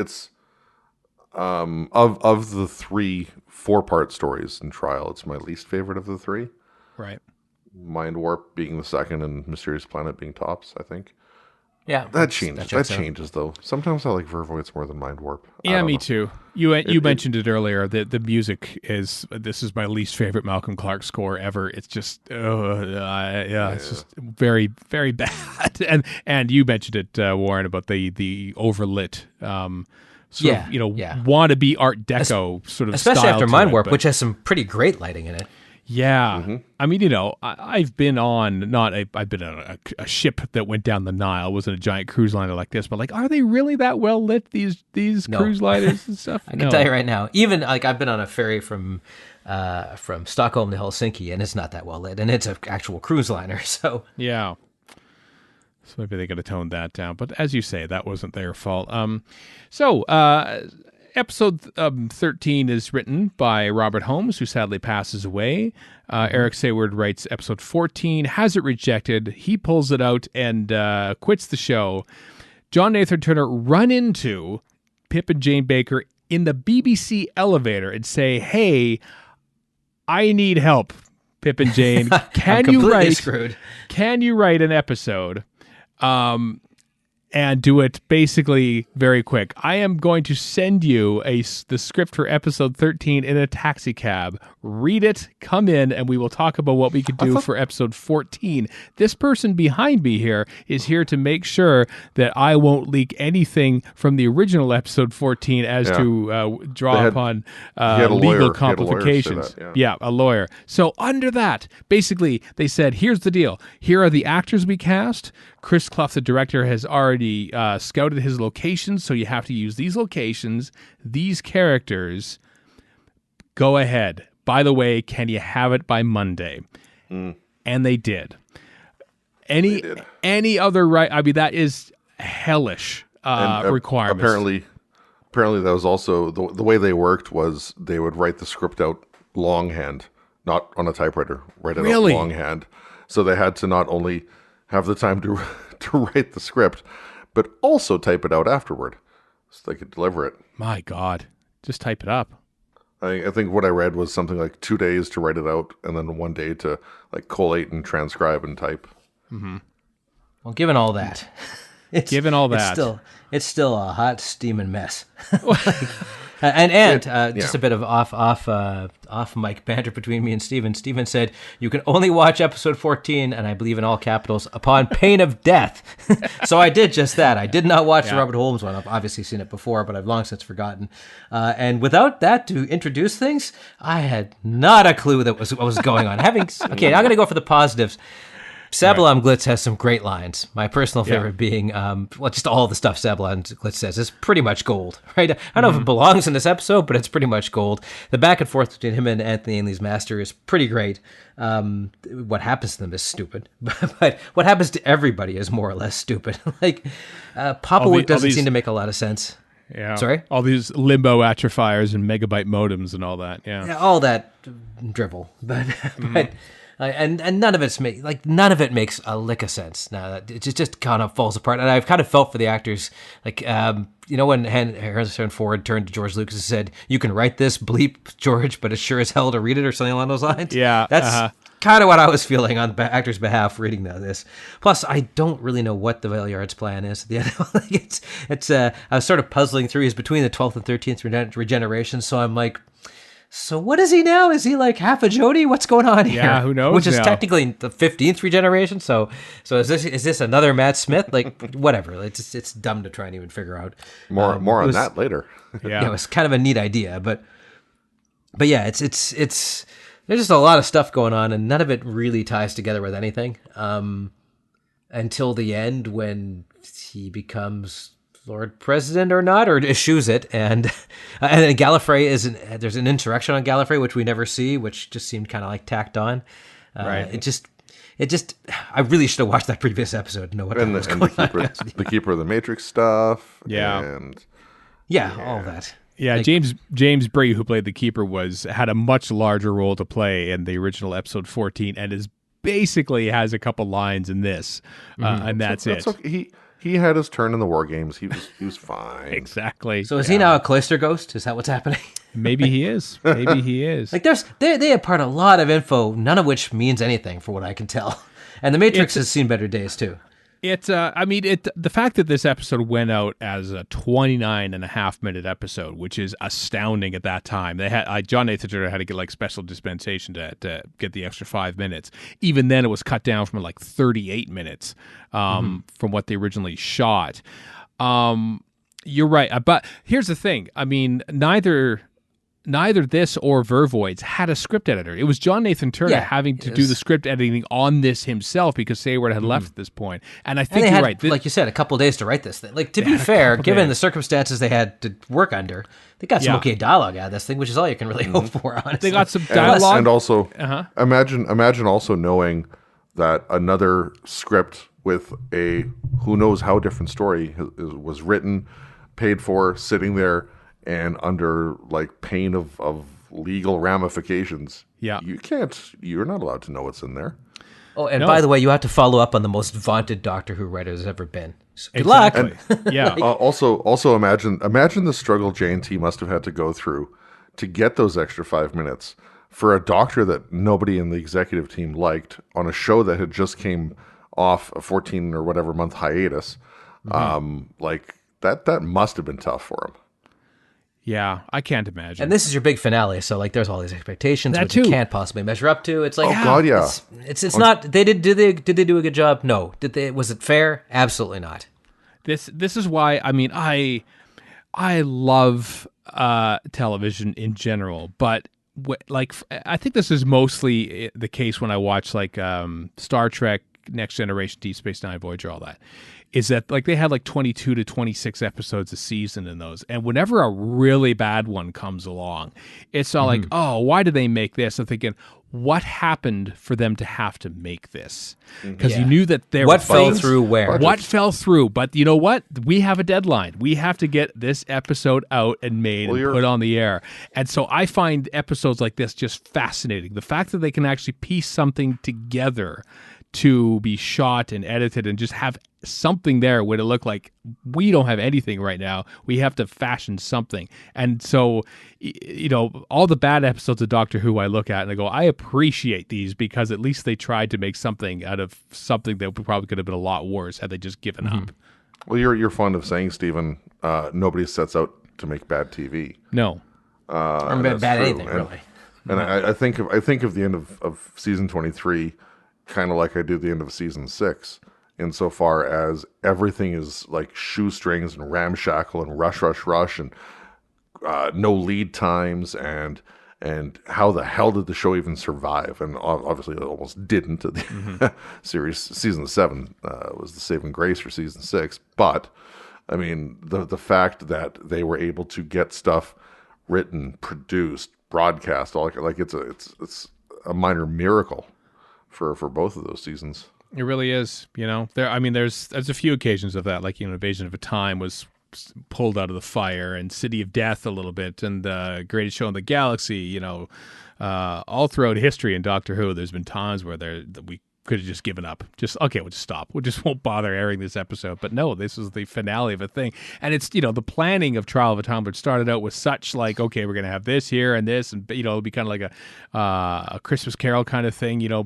of the 3 4-part stories in Trial, it's my least favorite of the 3. Right. Mind Warp being the second, and Mysterious Planet being tops, I think. Yeah. That changes though. Sometimes I like Vervoids more than Mind Warp. Yeah, me too. You mentioned it earlier. The music is my least favorite Malcolm Clarke score ever. It's just it's just very, very bad. And you mentioned it, Warren, about the overlit wannabe Art Deco sort of especially style after to Mind it, Warp, but- which has some pretty great lighting in it. Yeah. I mean, I've been on I've been on a ship that went down the Nile. It wasn't a giant cruise liner like this, but like, are they really that well lit, these cruise liners and stuff? I can tell you right now, even like I've been on a ferry from Stockholm to Helsinki, and it's not that well lit, and it's an actual cruise liner. So yeah. So maybe they got to tone that down. But as you say, that wasn't their fault. episode 13 is written by Robert Holmes, who sadly passes away. Eric Sayward writes episode 14, has it rejected. He pulls it out and quits the show. John Nathan Turner run into Pip and Jane Baker in the BBC elevator and say, hey, I need help, Pip and Jane. Can you write an episode? And do it basically very quick. I am going to send you the script for episode 13 in a taxi cab. Read it, come in, and we will talk about what we could do for episode 14. This person behind me here is here to make sure that I won't leak anything from the original episode 14 as to draw upon legal complications. A lawyer. So under that, basically, they said, here's the deal. Here are the actors we cast. Chris Clough, the director, has already scouted his locations, so you have to use these locations, these characters. Go ahead. By the way, can you have it by Monday? And they did. Any other right? I mean, that is hellish requirements. Apparently, that was also the way they worked was they would write the script out longhand, not on a typewriter. Write it out longhand. So they had to not only have the time to write the script, but also type it out afterward, so they could deliver it. My God, just type it up. I think what I read was something like 2 days to write it out, and then 1 day to like collate and transcribe and type. Mm-hmm. Well, given all that, it's still a hot steaming mess. Just a bit of off mic banter between me and Steven. Steven said, you can only watch episode 14, and I believe in all capitals, upon pain of death. So I did just that. I did not watch the Robert Holmes one. I've obviously seen it before, but I've long since forgotten. And without that to introduce things, I had not a clue that what was going on. I'm going to go for the positives. Sabalon Glitz has some great lines. My personal favorite being, just all the stuff Sabalon Glitz says is pretty much gold, right? I don't know if it belongs in this episode, but it's pretty much gold. The back and forth between him and Anthony Ainley's master is pretty great. What happens to them is stupid, but what happens to everybody is more or less stupid. Like, Papa doesn't seem to make a lot of sense. Yeah. Sorry? All these limbo atrophiers and megabyte modems and all that. Yeah all that drivel. But and none of it makes a lick of sense. Now it just kind of falls apart. And I've kind of felt for the actors, like when Harrison Ford turned to George Lucas and said, "You can write this, bleep George, but it's sure as hell to read it," or something along those lines. Yeah, that's kind of what I was feeling on the actor's behalf reading this. Plus, I don't really know what the Valeyard's plan is. I was sort of puzzling through. He's between the 12th and 13th regeneration, so I'm like, so what is he now? Is he like half a Jody? What's going on here? Yeah, who knows? Which is technically the 15th regeneration. So is this another Matt Smith? Like, whatever. It's dumb to try and even figure out. More on that later. Yeah, it was kind of a neat idea, but yeah, it's there's just a lot of stuff going on, and none of it really ties together with anything until the end when he becomes Lord President or not, or eschews it, and then Gallifrey there's an insurrection on Gallifrey which we never see, which just seemed kind of like tacked on. Right. It just I really should have watched that previous episode to know what was going on. The Keeper of the Matrix stuff. Yeah. All that. Yeah, like, James Bree, who played the Keeper, had a much larger role to play in the original episode 14, and basically has a couple lines in this, and that's it. Okay. He had his turn in the War Games. He was fine. Exactly. So is he now a cloister ghost? Is that what's happening? Maybe he is. Maybe he is. Like they impart a lot of info, none of which means anything, for what I can tell. And the Matrix has seen better days too. The fact that this episode went out as a 29.5-minute episode, which is astounding at that time. They had John Nathan Turner had to get like special dispensation to get the extra 5 minutes. Even then, it was cut down from like 38 minutes from what they originally shot. You're right, but here's the thing. I mean, neither this or Vervoids had a script editor. It was John Nathan Turner having to do the script editing on this himself because Sayward had left at this point. And I think you're right. Like you said, a couple days to write this thing. Like, to be fair, given the circumstances they had to work under, they got some okay dialogue out of this thing, which is all you can really hope for, honestly. They got some dialogue. And also, imagine also knowing that another script with a who knows how different story was written, paid for, sitting there, and under like pain of legal ramifications. Yeah. You're not allowed to know what's in there. Oh, and by the way, you have to follow up on the most vaunted Doctor Who writer there's ever been. So good luck. Yeah. Also imagine the struggle J&T must have had to go through to get those extra 5 minutes for a Doctor that nobody in the executive team liked on a show that had just came off a 14 or whatever month hiatus. Like that must have been tough for him. Yeah, I can't imagine. And this is your big finale, so like there's all these expectations That which you too. can't possibly measure up to. It's like, God, yeah. It's not. Did they do a good job? No. Was it fair? Absolutely not. This is why, I mean, I love television in general, but I think this is mostly the case when I watch like Star Trek, Next Generation, Deep Space Nine, Voyager, all that. Is that like they had like 22 to 26 episodes a season in those, and whenever a really bad one comes along, it's all like, oh, why did they make this? I'm thinking, what happened for them to have to make this? Because you knew that there what were fell things, through where? What fell through? But you know what? We have a deadline. We have to get this episode out and made and put on the air. And so I find episodes like this just fascinating. The fact that they can actually piece something together to be shot and edited and just have something there where it look like we don't have anything right now. We have to fashion something. And so, you know, all the bad episodes of Doctor Who I look at and I go, I appreciate these because at least they tried to make something out of something that probably could have been a lot worse had they just given up. Well, you're fond of saying, Stephen, nobody sets out to make bad TV. No. Or bad anything, really. And I think of the end of season 23 kind of like I do the end of season 6, insofar as everything is like shoestrings and ramshackle and rush, and no lead times and how the hell did the show even survive? And obviously it almost didn't. The season 7 was the saving grace for season 6. But I mean, the fact that they were able to get stuff written, produced, broadcast, all like it's a minor miracle for both of those seasons. It really is, you know. There's a few occasions of that, like, you know, Invasion of a Time was pulled out of the fire, and City of Death a little bit, and Greatest Show in the Galaxy. You know, all throughout history in Doctor Who, there's been times where we could have just given up. We'll just stop. We just won't bother airing this episode. But no, this is the finale of a thing. And it's, you know, the planning of Trial of a Time, which started out with such like, okay, we're going to have this here and this, and, you know, it'll be kind of like a Christmas Carol kind of thing, you know,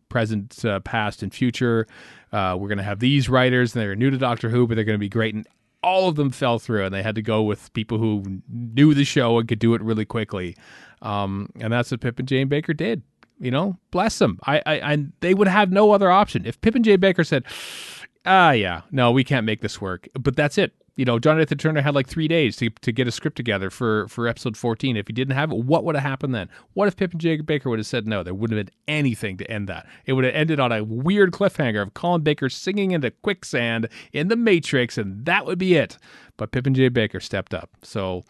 present, past, and future. We're going to have these writers, and they're new to Doctor Who, but they're going to be great. And all of them fell through, and they had to go with people who knew the show and could do it really quickly. And that's what Pip and Jane Baker did. You know, bless them. I they would have no other option. If Pip and Jane Baker said, no, we can't make this work, but that's it. You know, Jonathan Turner had like 3 days to get a script together for episode 14. If he didn't have it, what would have happened then? What if Pip and Jane Baker would have said no? There wouldn't have been anything to end that. It would have ended on a weird cliffhanger of Colin Baker singing into quicksand in The Matrix, and that would be it. But Pip and Jane Baker stepped up. So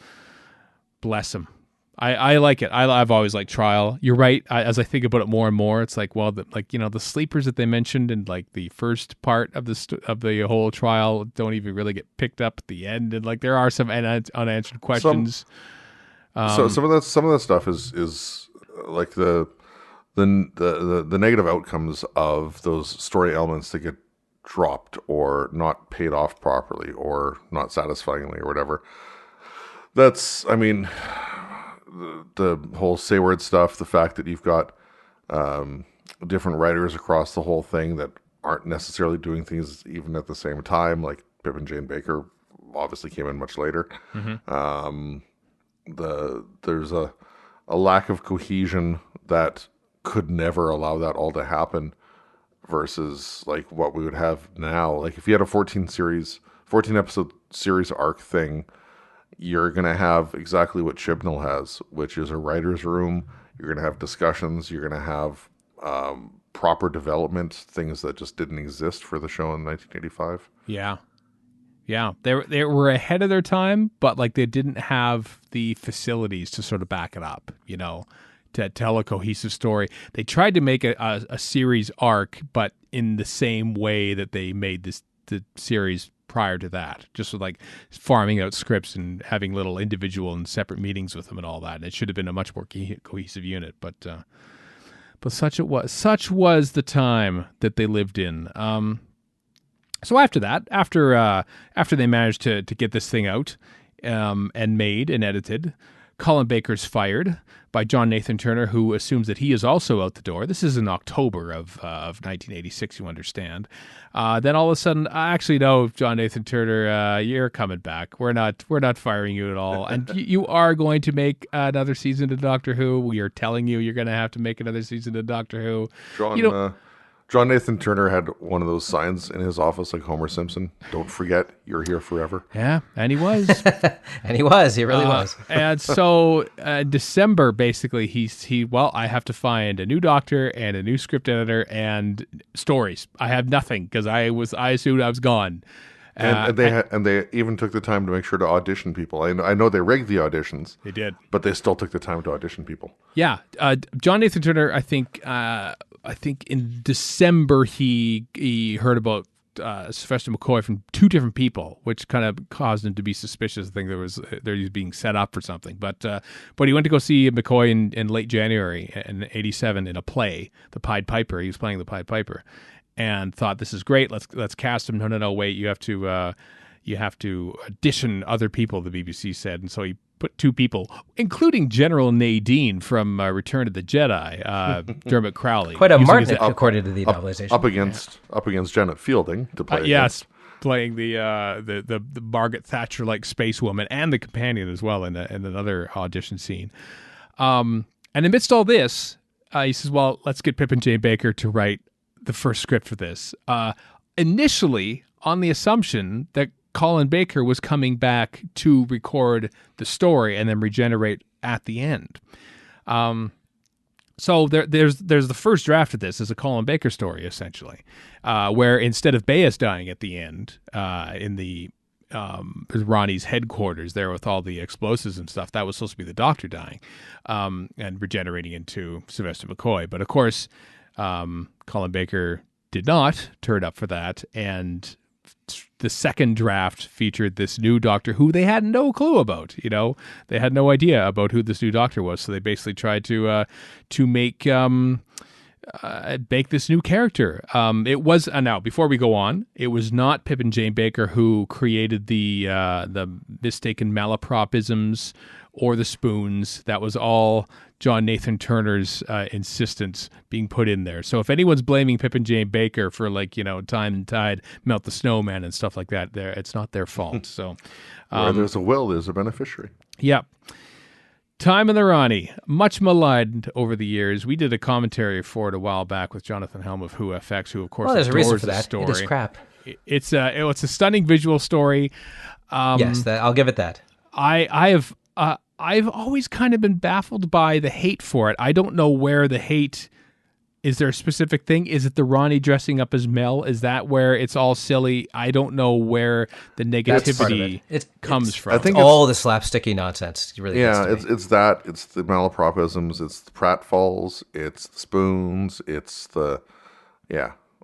bless him. I like it. I've always liked Trial. You're right. As I think about it more and more, it's like, well, the sleepers that they mentioned in like the first part of the whole Trial don't even really get picked up at the end, and like there are some unanswered questions. So some of that stuff is like the negative outcomes of those story elements that get dropped or not paid off properly or not satisfyingly or whatever. That's, I mean, the whole say word stuff, the fact that you've got different writers across the whole thing that aren't necessarily doing things even at the same time, like Pip and Jane Baker obviously came in much later. There's a lack of cohesion that could never allow that all to happen versus like what we would have now. Like if you had a 14 episode series arc thing, you're going to have exactly what Chibnall has, which is a writer's room. You're going to have discussions. You're going to have proper development, things that just didn't exist for the show in 1985. Yeah. They were ahead of their time, but like they didn't have the facilities to sort of back it up, you know, to tell a cohesive story. They tried to make a series arc, but in the same way that they made the series prior to that, just with like farming out scripts and having little individual and separate meetings with them and all that. And it should have been a much more cohesive unit, but such it was. Such was the time that they lived in. So after that, after they managed to get this thing out and made and edited, Colin Baker's fired by John Nathan Turner, who assumes that he is also out the door. This is in October of 1986, you understand. Then all of a sudden, actually, no, John Nathan Turner, you're coming back. We're not firing you at all, and you are going to make another season of Doctor Who. We are telling you, you're going to have to make another season of Doctor Who. John Nathan Turner had one of those signs in his office like Homer Simpson. Don't forget, you're here forever. Yeah, and he was. He really was. And so December, basically, I have to find a new doctor and a new script editor and stories. I have nothing because I assumed I was gone. And they even took the time to make sure to audition people. I know they rigged the auditions. They did, but they still took the time to audition people. Yeah, John Nathan Turner. I think in December he heard about Sylvester McCoy from two different people, which kind of caused him to be suspicious. I think he was being set up for something. But he went to go see McCoy in late January in '87 in a play, The Pied Piper. He was playing the Pied Piper. And thought, this is great. Let's cast him. No, wait. You have to audition other people. The BBC said, and so he put two people, including General Nadine from Return of the Jedi, Dermot Crowley. Quite a market, according to the novelization. Up against Janet Fielding to play. Yes, playing the Margaret Thatcher like space woman and the companion as well in another audition scene. And amidst all this, he says, "Well, let's get Pip and Jane Baker to write the first script for this." Initially, on the assumption that Colin Baker was coming back to record the story and then regenerate at the end. So there's the first draft of this is a Colin Baker story, essentially, where instead of Bayes dying at the end in the Rani's headquarters there with all the explosives and stuff, that was supposed to be the Doctor dying and regenerating into Sylvester McCoy. But of course, Colin Baker did not turn up for that, and the second draft featured this new Doctor who they had no clue about. They had no idea about who this new Doctor was, so they basically tried to make this new character. It was now before we go on, it was not Pip and Jane Baker who created the mistaken malapropisms or the spoons. That was all John Nathan Turner's insistence being put in there. So if anyone's blaming Pip and Jane Baker for Time and Tide, Melt the Snowman and stuff like that, it's not their fault. So where there's a will, there's a beneficiary. Yeah. Time in the Rani, much maligned over the years. We did a commentary for it a while back with Jonathan Helm of Who FX, who of course there's a reason for the that. story. It is crap. It's a stunning visual story. Yes, I'll give it that. I've always kind of been baffled by the hate for it. I don't know where the hate. Is there a specific thing? Is it the Rani dressing up as Mel? Is that where it's all silly? I don't know where the negativity comes from. I think it's all the slapsticky nonsense. Really, it's that. It's the malapropisms. It's the pratfalls. It's the spoons. It's the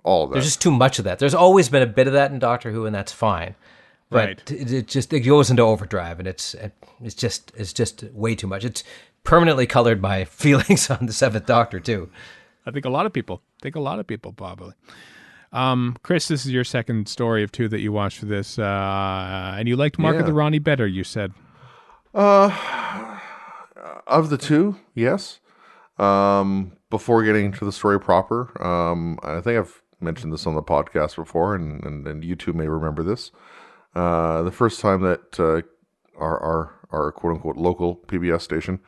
all of that. There's just too much of that. There's always been a bit of that in Doctor Who, and that's fine. But it goes into overdrive, and it's just way too much. It's permanently colored by feelings on the Seventh Doctor too. I think a lot of people probably. Chris, this is your second story of two that you watched for this, and you liked Mark of the Rani better, you said. Of the two, yes. Before getting to the story proper, I think I've mentioned this on the podcast before, and you two may remember this. The first time that our quote-unquote local PBS station,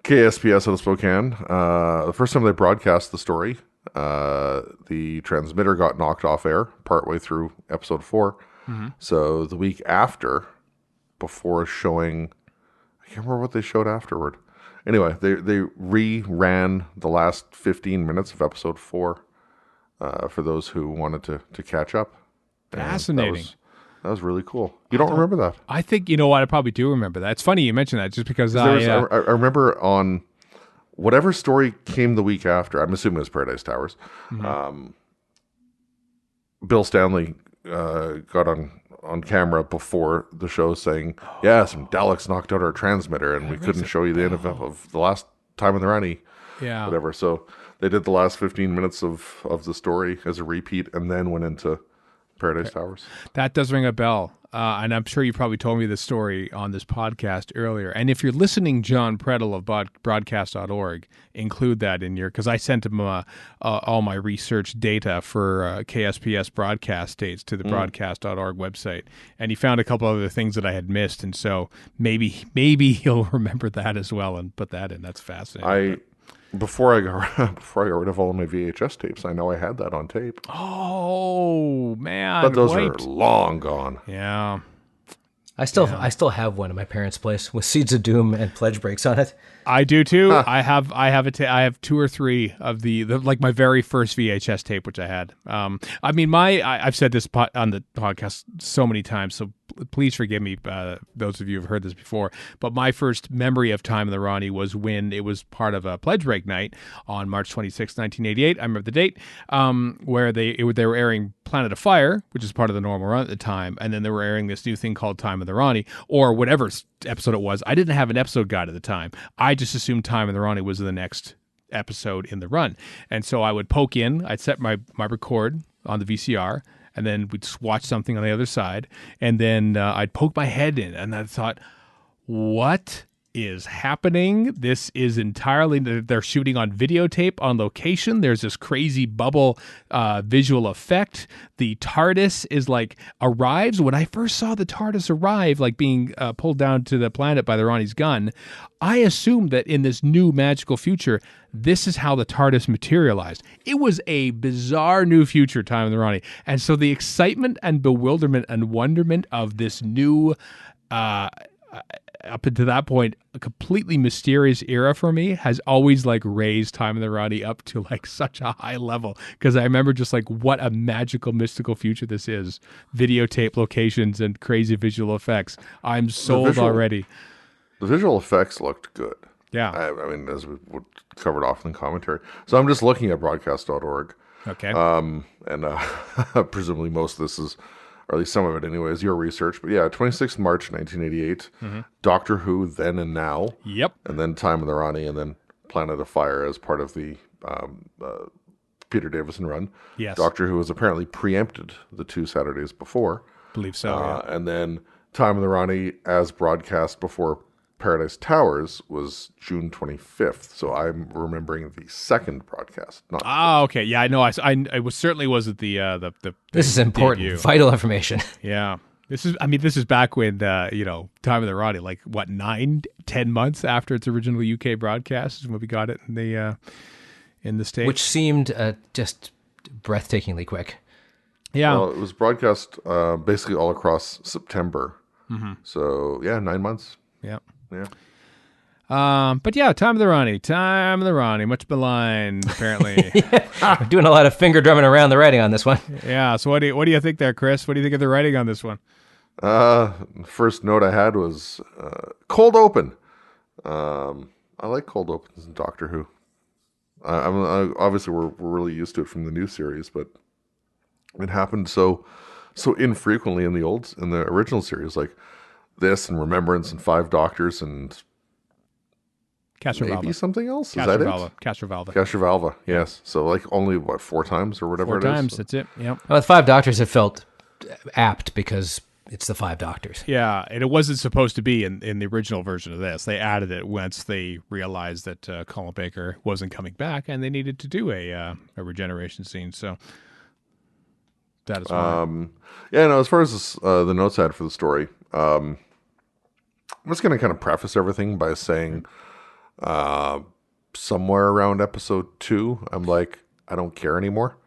KSPS out of Spokane, the first time they broadcast the story, the transmitter got knocked off air partway through episode 4. Mm-hmm. So the week after, before showing, I can't remember what they showed afterward. Anyway, they re-ran the last 15 minutes of episode 4 for those who wanted to catch up. Fascinating. That was really cool. You don't remember that? I think, you know what, I probably do remember that. It's funny you mentioned that just because I remember on whatever story came the week after, I'm assuming it was Paradise Towers, mm-hmm. Bill Stanley got on on camera before the show saying, yeah, some Daleks knocked out our transmitter and we couldn't show you the end of the last time in the Rani. Yeah. Whatever. So they did the last 15 minutes of the story as a repeat and then went into Paradise Towers. That does ring a bell. And I'm sure you probably told me this story on this podcast earlier. And if you're listening, John Predel of broadcast.org, include that in your, because I sent him all my research data for KSPS broadcast dates to the broadcast.org website. And he found a couple other things that I had missed. And so maybe he'll remember that as well and put that in. That's fascinating. Before I got rid of all of my VHS tapes, I know I had that on tape. Oh, man. But those are long gone. Yeah. I still have one at my parents' place with Seeds of Doom and Pledge Breaks on it. I do too. I have 2 or 3 of the like my very first VHS tape, which I had. I mean, I've said this on the podcast so many times, so please forgive me, those of you who've heard this before. But my first memory of Time in the Rani was when it was part of a pledge break night on March 26, 1988. I remember the date, where they were airing Planet of Fire, which is part of the normal run at the time, and then they were airing this new thing called Time in the Rani, or whatever episode it was. I didn't have an episode guide at the time. I just assumed Time in the Rani was the next episode in the run. And so I would poke in, I'd set my record on the VCR, and then we'd watch something on the other side, and then I'd poke my head in, and I thought, what is happening? This is entirely, they're shooting on videotape on location. There's this crazy bubble visual effect. The TARDIS is like arrives. When I first saw the TARDIS arrive, like being pulled down to the planet by the Rani's gun, I assumed that in this new magical future, this is how the TARDIS materialized. It was a bizarre new future, Time in the Rani. And so the excitement and bewilderment and wonderment of this new, up until that point, a completely mysterious era for me has always like raised Time in the Rani up to like such a high level. Because I remember just like what a magical, mystical future this is. Videotape locations and crazy visual effects. I'm sold already. The visual effects looked good. Yeah. I mean, as we covered off in the commentary. So I'm just looking at broadcast.org. Okay. And presumably most of this is, or at least some of it anyway, is your research. But yeah, 26th March 1988, Doctor Who Then and Now. Yep. And then Time in the Rani, and then Planet of Fire as part of the Peter Davison run. Yes. Doctor Who has apparently preempted the 2 Saturdays before. Believe so, yeah. And then Time in the Rani as broadcast before Paradise Towers was June 25th. So I'm remembering the second broadcast. Not okay. Yeah, I know. I certainly wasn't the This is important, debut. vital information. Yeah. This is back when, Time of the Rani, like, what, 9-10 months after its original UK broadcast is when we got it in the States. Which seemed just breathtakingly quick. Yeah. Well, it was broadcast basically all across September. So, yeah, 9 months. Yeah. Yeah. But yeah, Time of the Rani, much maligned, apparently. We're doing a lot of finger drumming around the writing on this one. Yeah. So what do you think there, Chris? What do you think of the writing on this one? First note I had was cold open. I like cold opens in Doctor Who. Obviously we're really used to it from the new series, but it happened so infrequently in the original series, like this and Remembrance and 5 Doctors and maybe something else. Is that it? Castrovalva, yes. So like only 4 times or whatever. 4 times. That's it. Yep. Well, with 5 Doctors, it felt apt because it's the 5 Doctors. Yeah, and it wasn't supposed to be in the original version of this. They added it once they realized that Colin Baker wasn't coming back, and they needed to do a regeneration scene. So that is why. Yeah. No. As far as the notes I had for the story, I'm just going to kind of preface everything by saying, somewhere around episode 2, I'm like, I don't care anymore.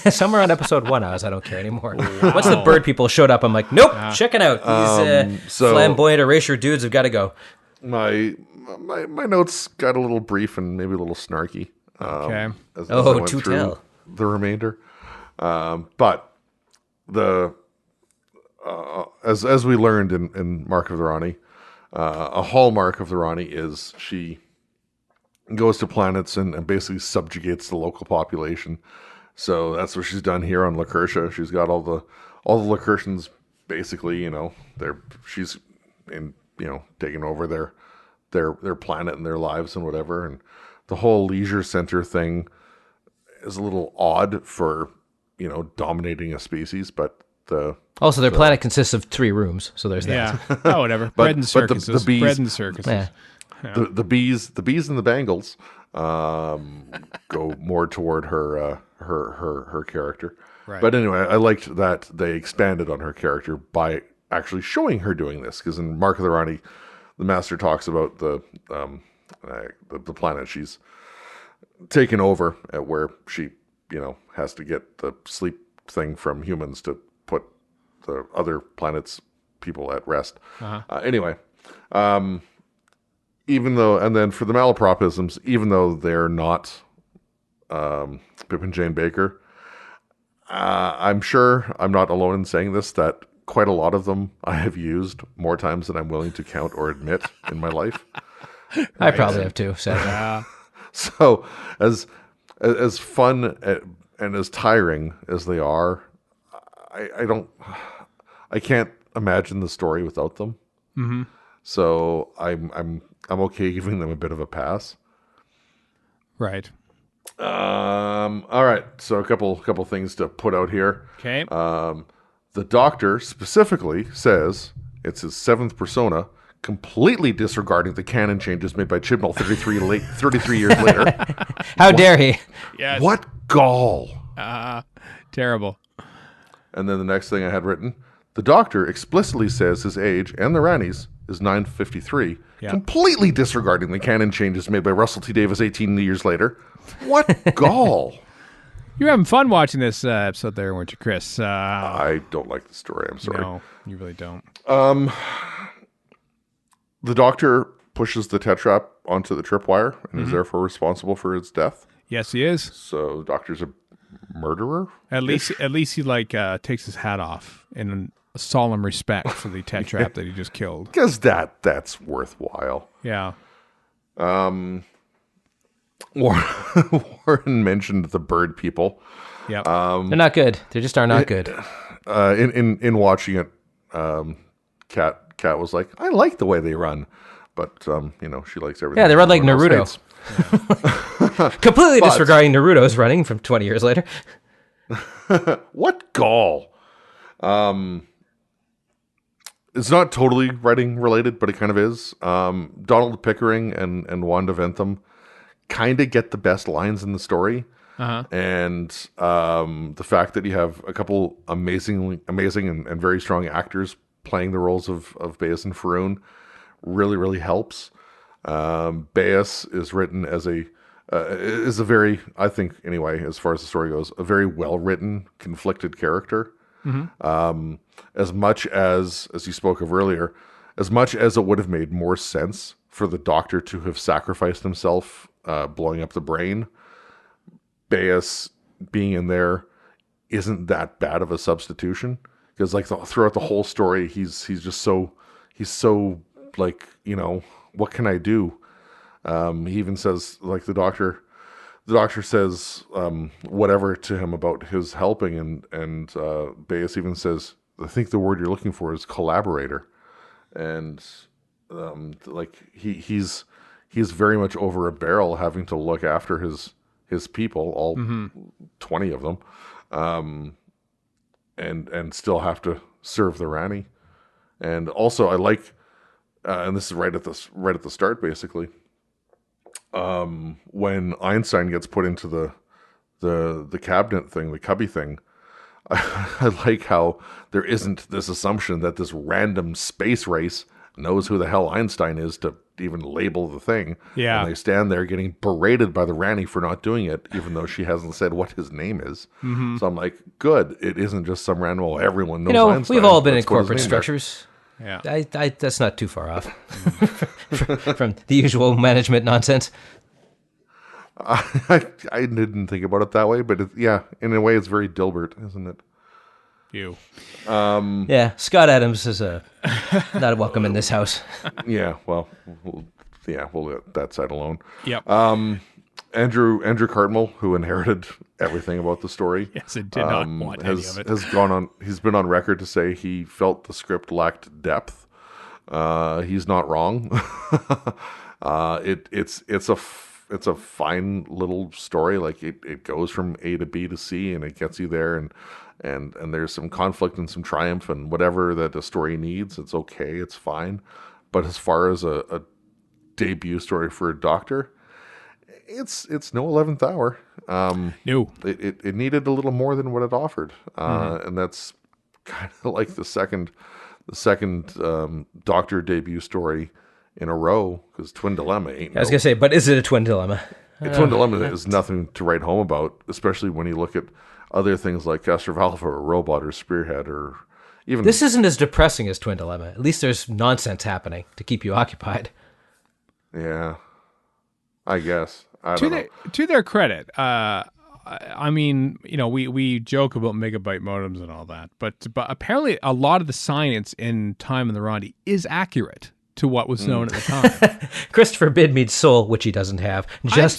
Somewhere on episode 1, I don't care anymore. Once the bird people showed up, I'm like, nope, check it out. These flamboyant erasure dudes have got to go. My notes got a little brief and maybe a little snarky. Okay. As I went to through tell. the remainder. But the as we learned in Mark of the Rani, a hallmark of the Rani is she goes to planets and basically subjugates the local population. So that's what she's done here on Lacertia. She's got all the Lacertians basically, she's taking over their planet and their lives and whatever, and the whole leisure center thing is a little odd for dominating a species, but also their planet consists of 3 rooms, so there's that. Yeah. Oh, whatever. Bread and circuses. the bees, Bread and circuses. Yeah. the bees and the Bangles go more toward her character. Right. But anyway, I liked that they expanded on her character by actually showing her doing this, because in Mark of the Rani, the Master talks about the planet she's taken over, at where she has to get the sleep thing from humans to put the other planets' people at rest. Anyway, even though, and then for the malapropisms, even though they're not Pip and Jane Baker, I'm sure I'm not alone in saying this, that quite a lot of them I have used more times than I'm willing to count or admit in my life. I probably have too, sadly. So as fun and as tiring as they are, I can't imagine the story without them. Mm-hmm. So I'm okay giving them a bit of a pass. Right. All right. So a couple things to put out here. Okay. The Doctor specifically says it's his 7th persona, completely disregarding the canon changes made by Chibnall 33 years later. How dare he? Yes. What gall! Terrible. And then the next thing I had written, the Doctor explicitly says his age and the Rani's is 953, completely disregarding the canon changes made by Russell T Davies 18 years later. What gall! You're having fun watching this episode there, weren't you, Chris? I don't like the story. I'm sorry. No, you really don't. The Doctor pushes the tetrap onto the tripwire and is therefore responsible for its death. Yes, he is. So the Doctor's a murderer? At least he takes his hat off in a solemn respect for the tetrap that he just killed. Because that's worthwhile. Yeah. Warren mentioned the bird people. Yeah. They're not good. They just are not good. In watching it, Kat was like, I like the way they run, but she likes everything. Yeah, they run like Naruto. Completely disregarding Naruto's running from 20 years later. What gall! It's not totally writing related, but it kind of is. Donald Pickering and Wanda Ventham kind of get the best lines in the story. And the fact that you have a couple amazing and very strong actors playing the roles of Baez and Faroon really, really helps. Baez is written as is a very, I think anyway, as far as the story goes, a very well-written, conflicted character. As much as you spoke of earlier, as much as it would have made more sense for the Doctor to have sacrificed himself blowing up the brain, Baez being in there isn't that bad of a substitution, because throughout the whole story he's so like, what can I do? He even says, like, the doctor says whatever to him about his helping, and Baez even says, I think the word you're looking for is collaborator, and like he's very much over a barrel having to look after his people, all 20 of them, and still have to serve the Rani. And also I like, and this is right at the start basically, when Einstein gets put into the cabinet thing, the cubby thing, I like how there isn't this assumption that this random space race knows who the hell Einstein is to even label the thing. Yeah. And they stand there getting berated by the Rani for not doing it, even though she hasn't said what his name is. So I'm like, good. It isn't just some random, well, everyone knows Einstein. We've all been in Let's put his corporate name there. structures. Yeah. That's not too far off from the usual management nonsense. I didn't think about it that way, but in a way, it's very Dilbert, isn't it? You. Yeah, Scott Adams is not welcome in this house. Yeah, well, we'll let that side alone. Yep. Andrew Cartmel, who inherited everything about the story, Yes, it did not want any of it. He's been on record to say he felt the script lacked depth. He's not wrong. It's a fine little story. Like it goes from A to B to C, and it gets you there, and there's some conflict and some triumph and whatever that a story needs. It's okay. It's fine. But as far as a debut story for a Doctor, it's no 11th Hour. No. It needed a little more than what it offered, and that's kind of like the second Doctor debut story in a row, because Twin Dilemma ain't. I was gonna say, but is it a Twin Dilemma? Twin Dilemma is nothing to write home about, especially when you look at other things like Castrovalva or Robot or Spearhead or even. This isn't as depressing as Twin Dilemma. At least there's nonsense happening to keep you occupied. Yeah, I guess. I don't know. To their credit, I mean, we joke about megabyte modems and all that, but apparently a lot of the science in Time in the Rani is accurate to what was known at the time. Christopher Bidmead's soul, which he doesn't have,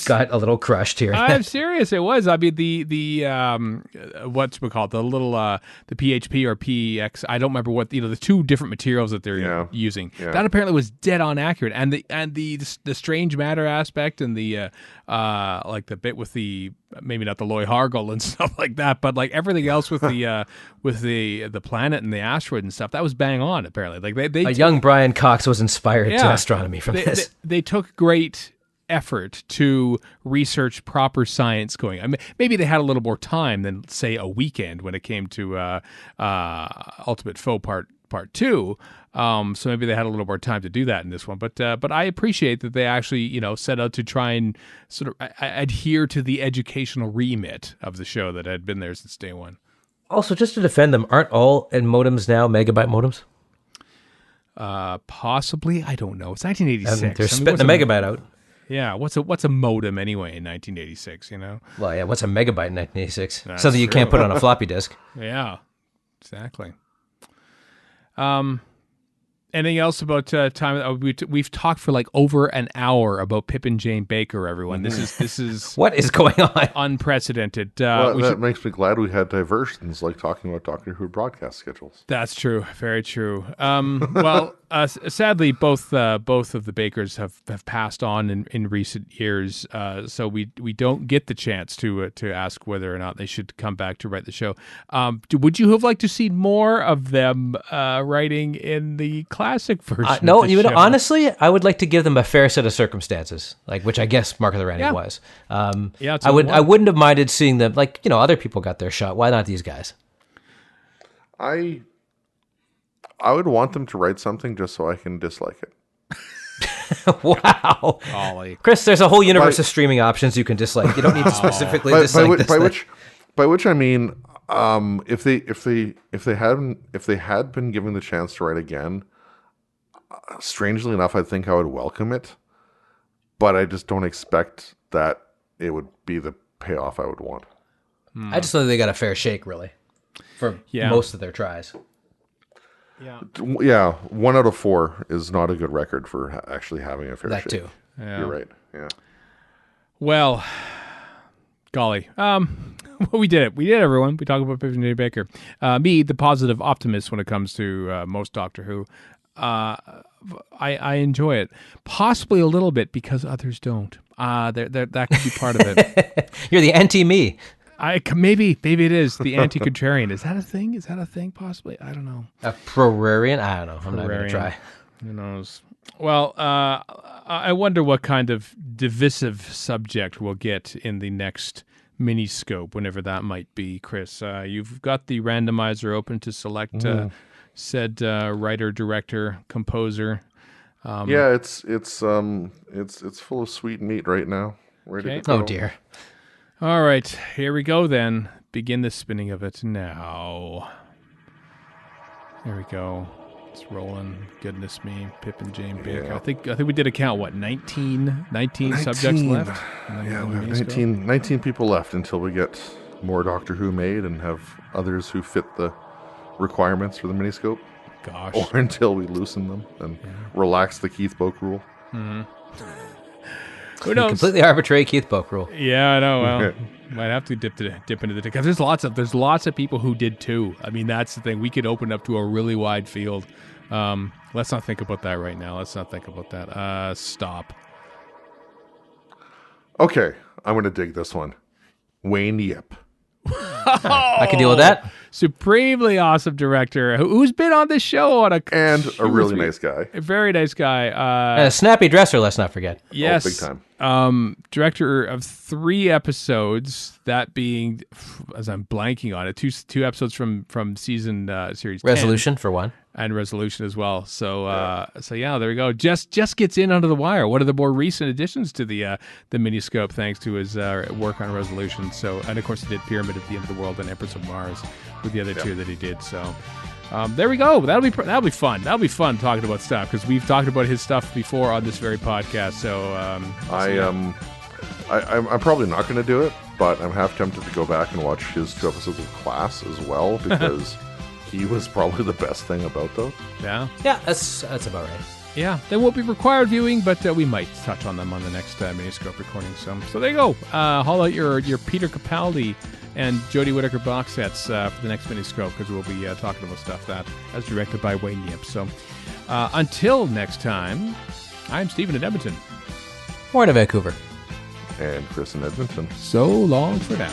got a little crushed here. I'm serious. It was. I mean, the what's we call it? The little the PHP or PX. I don't remember what the two different materials that they're using. Yeah. That apparently was dead on accurate, and the strange matter aspect and the like the bit with the maybe not the Loy Hargle and stuff like that, but like everything else with the planet and the asteroid and stuff, that was bang on. Apparently, like they young Brian Cox was inspired to astronomy from this. They took great effort to research proper science going. I mean, maybe they had a little more time than say a weekend when it came to Ultimate Foe Part 2. So maybe they had a little more time to do that in this one. But I appreciate that they actually set out to try and sort of adhere to the educational remit of the show that had been there since day one. Also, just to defend them, aren't all modems now megabyte modems? Possibly, I don't know. It's 1986. They're spitting the megabyte out. Yeah, what's a modem anyway in 1986? Well, yeah. What's a megabyte in 1986? Something you can't put on a floppy disk. Yeah, exactly. Anything else about time? We've talked for like over an hour about Pip and Jane Baker. Everyone, this is what is going on? Unprecedented. That makes me glad we had diversions, like talking about Doctor Who broadcast schedules. That's true. Very true. Sadly, both of the Bakers have passed on in recent years, so we don't get the chance to ask whether or not they should come back to write the show. Would you have liked to see more of them writing in the classic version? No, of the show? honestly, I would like to give them a fair set of circumstances, like which I guess Mark of the Rani was. I wouldn't have minded seeing them, like other people got their shot. Why not these guys? I would want them to write something just so I can dislike it. Wow, Golly. Chris, there's a whole universe of streaming options you can dislike. You don't need to specifically dislike this. By which I mean, if they had been given the chance to write again, strangely enough, I think I would welcome it. But I just don't expect that it would be the payoff I would want. I just know they got a fair shake, really, for most of their tries. Yeah, 1 out of 4 is not a good record for actually having a fair shake. That too. Yeah. You're right. Yeah. Well, golly. We did it. We did it, everyone. We talked about Pip and Jane Baker. Me, the positive optimist when it comes to most Doctor Who. I enjoy it. Possibly a little bit because others don't. That could be part of it. You're the anti-me. Maybe it is the anti-contrarian. Is that a thing? Is that a thing? Possibly. I don't know. A prorarian? I don't know. I'm not going to try. Who knows? Well, I wonder what kind of divisive subject we'll get in the next mini-scope, whenever that might be. Chris, you've got the randomizer open to select said writer, director, composer. It's full of sweet meat right now. Ready to go. Oh dear. All right, here we go then. Begin the spinning of it now. There we go. It's rolling. Goodness me. Pip and Jane Baker. Yeah. I think we did a count, 19 subjects left? Yeah, we have 19 people left until we get more Doctor Who made and have others who fit the requirements for the miniscope. Gosh. Or until we loosen them and relax the Keith Boak rule. Mm-hmm. Who knows? Completely arbitrary Keith Boak rule. Yeah, I know. Well, might have to dip into the because there's lots of people who did too. I mean, that's the thing. We could open up to a really wide field. Let's not think about that right now. Let's not think about that. Stop. Okay, I'm going to dig this one. Wayne Yip. I can deal with that. Supremely awesome director who's been on this show on a really nice guy. A very nice guy. A snappy dresser, let's not forget. Yes. Big time. Director of 3 episodes, that being, as I'm blanking on it, two episodes from season series 10. Resolution for one. And Resolution as well. So yeah, there we go. Just gets in under the wire. One of the more recent additions to the Miniscope, thanks to his work on Resolution. So, and of course he did Pyramid at the End of the World and Empress of Mars with the other 2 that he did. So there we go. That'll be fun. That'll be fun talking about stuff because we've talked about his stuff before on this very podcast. So I'm probably not going to do it, but I'm half tempted to go back and watch his 2 episodes of Class as well because. He was probably the best thing about those. Yeah. Yeah, that's about right. Yeah, they won't be required viewing, but we might touch on them on the next Miniscope recording. So there you go. Haul out your Peter Capaldi and Jodie Whittaker box sets for the next Miniscope because we'll be talking about stuff that is directed by Wayne Yip. So until next time, I'm Stephen in Edmonton. Warren in Vancouver. And Chris in Edmonton. So long for now.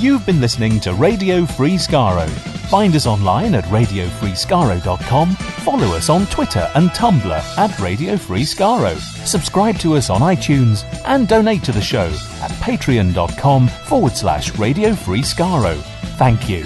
You've been listening to Radio Free Skaro. Find us online at radiofreeskaro.com, follow us on Twitter and Tumblr at Radio Free Skaro, subscribe to us on iTunes, and donate to the show at patreon.com/Radio Free Skaro. Thank you.